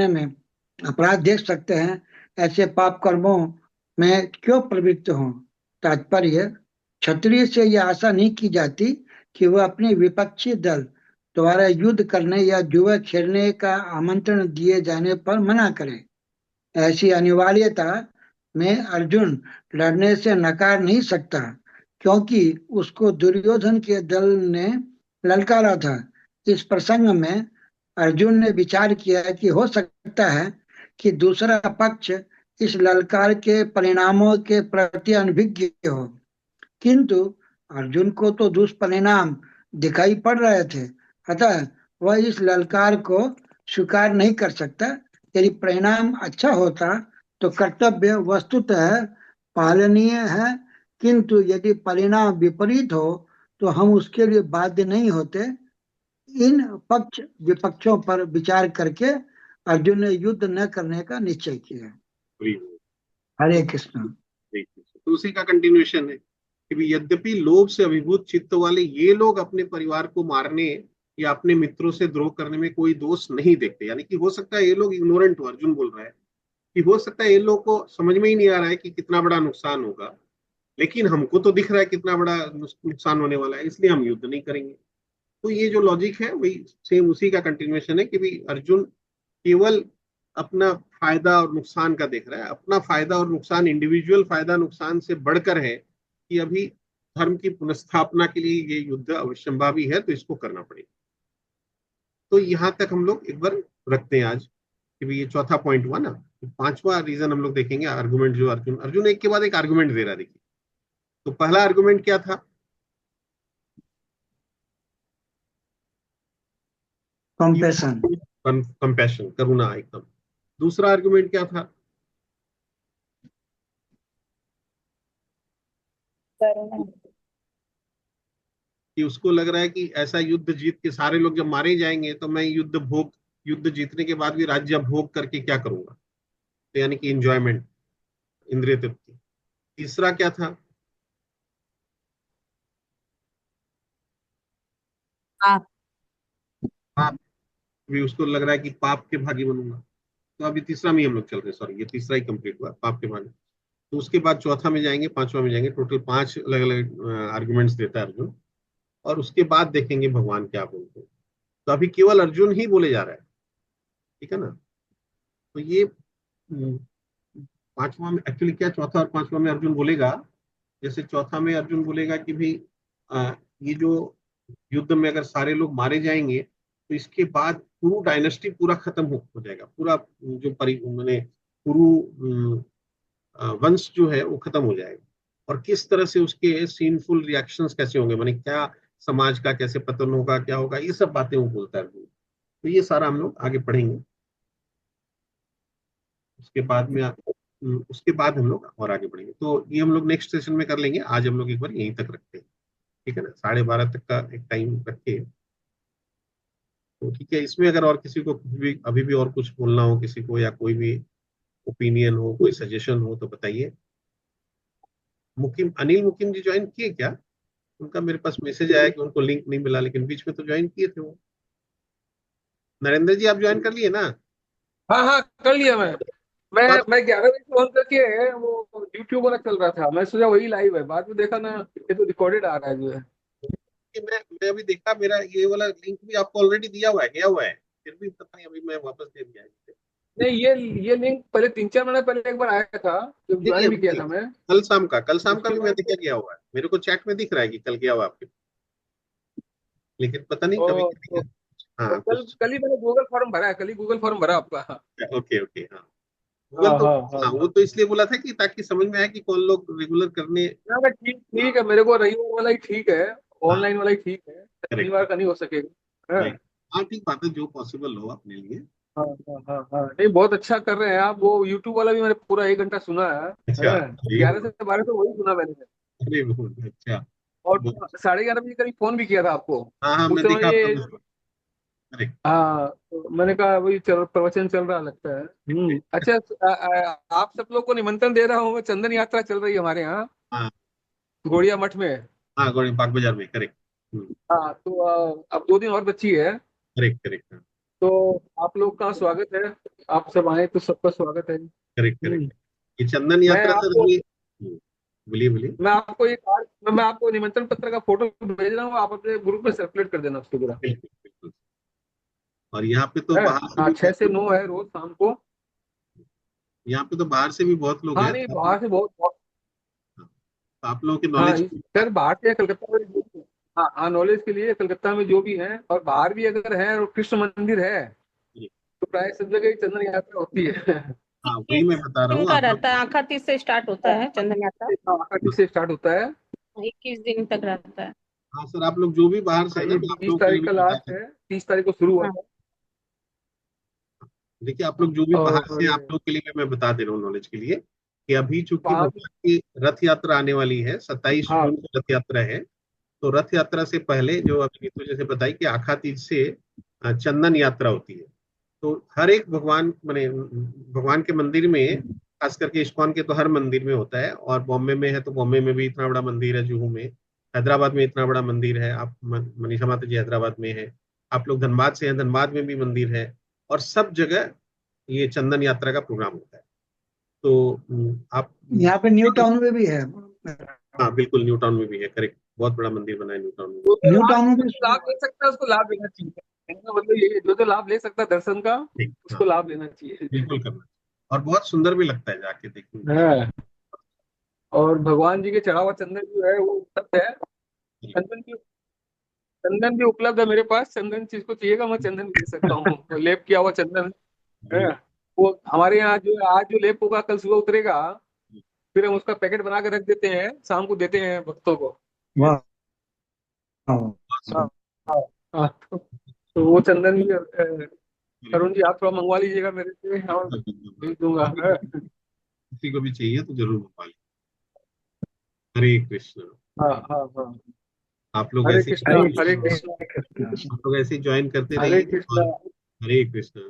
में अपराध देख सकते हैं, ऐसे पाप कर्मों में क्यों प्रवृत्त हों। तात्पर्य, क्षत्रिय से यह आशा नहीं की जाती कि वह अपने विपक्षी दल द्वारा युद्ध करने या जुआ खेलने का आमंत्रण दिए जाने पर मना करे। ऐसी अनिवार्यता में अर्जुन लड़ने से नकार नहीं सकता, क्योंकि उसको दुर्योधन के दल ने ललकारा था। इस प्रसंग में अर्जुन ने विचार किया कि हो सकता है कि दूसरा पक्ष इस ललकार के परिणामों के प्रति अनभिज्ञ हो, किंतु अर्जुन को तो दुष्परिणाम दिखाई पड़ रहे थे, अतः वह इस ललकार को स्वीकार नहीं कर सकता। यदि परिणाम अच्छा होता तो कर्तव्य वस्तुतः पालनीय है, किंतु यदि परिणाम विपरीत हो तो हम उसके लिए बाध्य नहीं होते। इन पक्ष विपक्षों पर विचार करके अर्जुन ने युद्ध न करने का निश्चय किया। हरे कृष्ण। तो उसी का कंटिन्यूएशन है कि यद्यपि लोभ से अभिभूत चित्त वाले ये लोग अपने परिवार को मारने या अपने मित्रों से द्रोह करने में कोई दोष नहीं देखते। यानी कि हो सकता है ये लोग इग्नोरेंट हो, अर्जुन बोल रहा है कि हो सकता है ये लोग को समझ में ही नहीं आ रहा है कि कितना बड़ा नुकसान होगा, लेकिन हमको तो दिख रहा है कितना बड़ा नुकसान होने वाला है, इसलिए हम युद्ध नहीं करेंगे। तो ये जो लॉजिक है वही सेम उसी का कंटिन्यूएशन है कि भाई अर्जुन केवल अपना फायदा और नुकसान का देख रहा है। अपना फायदा और नुकसान, इंडिविजुअल फायदा नुकसान से बढ़कर है कि अभी धर्म की पुनर्स्थापना के लिए ये युद्ध अवश्यंभावी है, तो इसको करना पड़ेगा। तो यहां तक हम लोग एक बार रखते हैं आज कि भाई ये चौथा पॉइंट हुआ ना। पांचवा रीजन हम लोग देखेंगे, आर्गुमेंट जो अर्जुन एक के बाद एक आर्गुमेंट दे रहा है। देखिए, तो पहला आर्गुमेंट क्या था? कंपैशन, कंपैशन, करुणा एकदम। दूसरा आर्गुमेंट क्या था? करुणा। कि उसको लग रहा है कि ऐसा युद्ध जीत के सारे लोग जब मारे जाएंगे तो मैं युद्ध जीतने के बाद भी राज्य भोग करके क्या करूंगा, तो यानी कि इंजॉयमेंट, इंद्रिय तृप्ति। तीसरा क्या था? आप पाप। भी उसको लग रहा है कि पाप के भागी बनूंगा। तो अभी तीसरा में ही हम लोग चल रहे हैं, सॉरी ये तीसरा ही कंप्लीट हुआ, पाप के भागी। तो उसके बाद चौथा में जाएंगे, पांचवा में जाएंगे। टोटल 5 अलग अलग आर्गुमेंट्स देता है अर्जुन, और उसके बाद देखेंगे भगवान क्या बोलते हैं। तो अभी केवल अर्जुन ही बोले जा रहा है, ठीक है ना। तो ये पांचवा में एक्चुअली क्या, चौथा और पांचवा में अर्जुन बोलेगा। जैसे चौथा में अर्जुन बोलेगा कि भाई ये जो युद्ध में अगर सारे लोग मारे जाएंगे तो इसके बाद कुरु डायनेस्टी पूरा खत्म हो जाएगा। पूरा जो मैंने कुरु वंश जो है वो खत्म हो जाएगा। और किस तरह से उसके सीनफुल रिएक्शंस कैसे होंगे, माने क्या समाज का कैसे पतन होगा, क्या होगा, ये सब बातें वो बोलता है अर्जुन। तो ये सारा हम लोग आगे पढ़ेंगे। उसके बाद में उसके बाद हम लोग और आगे बढ़ेंगे। तो ये हम लोग नेक्स्ट सेशन में कर लेंगे। आज हम लोग एक बार यहीं तक रखते हैं, ठीक है ना। 12:30 तक का एक टाइम रखे, तो ठीक है। इसमें अगर और किसी को भी अभी भी और कुछ बोलना हो किसी को, या कोई भी ओपिनियन हो, कोई सजेशन हो, तो बताइए। अनिल मुकिम जी ज्वाइन किए क्या? उनका मेरे पास मैसेज आया कि उनको लिंक नहीं मिला, लेकिन बीच में तो ज्वाइन किए थे वो। नरेंद्र जी आप ज्वाइन कर लिए ना? हाँ हाँ, कर लिया मैं। तो मैं 11 बजे फोन करके वो यूट्यूब वाला चल रहा था, मैं सोचा वही लाइव है, बाद में देखा ना ये तो रिकॉर्डेड आ रहा है जो है। कि मैं अभी देखा मेरा ये वाला लिंक भी आपको ऑलरेडी दिया हुआ है, गया हुआ है, फिर भी पता नहीं अभी मैं वापस दे दिया है। नहीं, ये लिंक पहले 3-4 महीने पहले एक बार आया था, जब नहीं ज्वाइन भी अभी किया नहीं, था मैं। कल शाम का उसके भी मैं बाद देखा गया हुआ है, मेरे को चैट में दिख रहा है कि कल गया हुआ आपके, लेकिन पता नहीं कभी तो, किसी तो, का। तो हाँ कल कुछ। कल ही मैंने गूगल फॉर्म भरा है, कल ही गूगल फॉर्म भरा आपका। हाँ ओके ओके, हाँ गूगल हाँ तो, हाँ हाँ हाँ वो तो इसलिए बोला था कि ताकि समझ में आए कि कौन लोग रेगुलर करने। ना, मैं ठीक ठीक है, मेरे को रविवार वाला ही ठीक है, हाँ ऑनलाइन वाला ही ठीक है, करेक्ट, शनिवार का नहीं हो सकेगा। हाँ राइट। हाँ ठीक बात है, जो पॉसिबल हो अपने लिए। हाँ हाँ हाँ हाँ, नहीं बहुत अच्छा कर रहे हैं आप। वो यूट्यूब वाला भी मैंने पूरा 1 घंटा सुना है। अच्छा, हाँ, ये 11 से 12 तो वही सुना मैंने। अरे बहुत अच्छा। और बहुत, 11:30 बजे करीब फोन भी किया था आपको। हाँ हाँ उस मैं देखा समय आपका ये, कुछ। करेक्ट। हाँ, तो मैंने कहा वही प्रवचन चल रहा लगता है। अच्छा। आप सब लोग को निमंत्रण दे रहा हूँ मैं, चंदन यात्रा चल रही है हमारे यहाँ हाँ घोड़िया मठ में। हाँ, गौड़ी बाग बाजार में, करेक्ट। हाँ, तो अब 2 दिन और बची है। करेक्ट करेक्ट, तो आप लोग का स्वागत है, आप सब आए तो सबका स्वागत है। Correct correct. ये चंदन मैं यात्रा सर आपको ये, बोलिए बोलिए। मैं आपको निमंत्रण पत्र का फोटो भेज रहा हूँ, आप अपने ग्रुप में सर्कुलेट कर देना उसको पूरा। बिल्कुल बिल्कुल। और यहाँ पे तो है, बाहर से हाँ, भी 6 से 9 है रोज शाम को। यहाँ पे तो बाहर से भी बहुत लोग हाँ हैं, नहीं, तो बाहर से बहुत। आप लोगों की हाँ नॉलेज। सर, बाहर से कलकत्ता में हाँ हाँ, नॉलेज के लिए कलकत्ता में जो भी है, और बाहर भी अगर है और कृष्ण मंदिर है, तो प्राय सब जगह चंदन यात्रा होती है। हाँ वही मैं बता रहा हूँ का आप लोग। रहता है, आखा तीज से स्टार्ट होता है चंदन यात्रा। आखिर से स्टार्ट होता है, 21 दिन तक रहता है। हाँ सर, आप लोग जो भी बाहर से है ना, ये मैं आप 20 लोगों के लिए तारीख का भी बता लास्ट है, 30 तारीख को शुरू हुआ हाँ। था। देखिए, आप लोग जो भी बाहर से हैं, आप और लोग के लिए मैं बता दे रहा हूँ नॉलेज के लिए कि अभी चूंकि वहाँ भगवान की रथ यात्रा आने वाली है, 27 हाँ जून को रथ यात्रा है। तो रथ यात्रा से पहले जो अभी तो जैसे बताई कि आखा तीज से चंदन यात्रा होती है। तो हर एक भगवान माने भगवान के मंदिर में, खास करके इस्कॉन के तो हर मंदिर में होता है, और बॉम्बे में है तो बॉम्बे में भी इतना बड़ा मंदिर है, जुहू में, हैदराबाद में इतना बड़ा मंदिर है, आप मनीषा माता जी हैदराबाद में है, आप लोग धनबाद से हैं, धनबाद में भी मंदिर है, और सब जगह ये चंदन यात्रा का प्रोग्राम होता है। तो आप यहाँ पे न्यू टाउन में भी है। हाँ बिल्कुल, न्यू टाउन में भी है, करेक्ट, बहुत बड़ा मंदिर बना है न्यू टाउन में। जो न्यू लाभ टाउन में भी लाभ ले सकता है उसको लाभ लेना चाहिए। कहने का मतलब ये है, जो लाभ ले सकता है दर्शन का ठीक, हाँ उसको लाभ लेना चाहिए। बिल्कुल करना, और बहुत सुंदर भी लगता है जाके देखने में। हाँ, और भगवान जी के चढ़ा हुआ चंदन जो है वो उपलब्ध है। चंदन भी उपलब्ध है मेरे पास। चंदन जिसको चाहिएगा मैं चंदन भी दे सकता हूँ। तो लेप किया हुआ चंदन है, वो हमारे यहाँ जो है, आज जो लेप होगा कल सुबह उतरेगा, फिर हम उसका पैकेट बना के रख देते हैं, शाम को देते हैं भक्तों को। वाह। हाँ हाँ, तो वो चंदन भी अरुण जी आप थोड़ा मंगवा लीजिएगा मेरे से, और भेज दूंगा। हाँ किसी को भी चाहिए तो जरूर मंगवा लीजिए। हरे कृष्ण। हाँ हाँ हाँ। आप लोग हरे ऐसे कृष्णा, हरे कृष्णा, आप लोग ऐसे ज्वाइन करते हरे रहिए, कृष्णा। और हरे कृष्ण।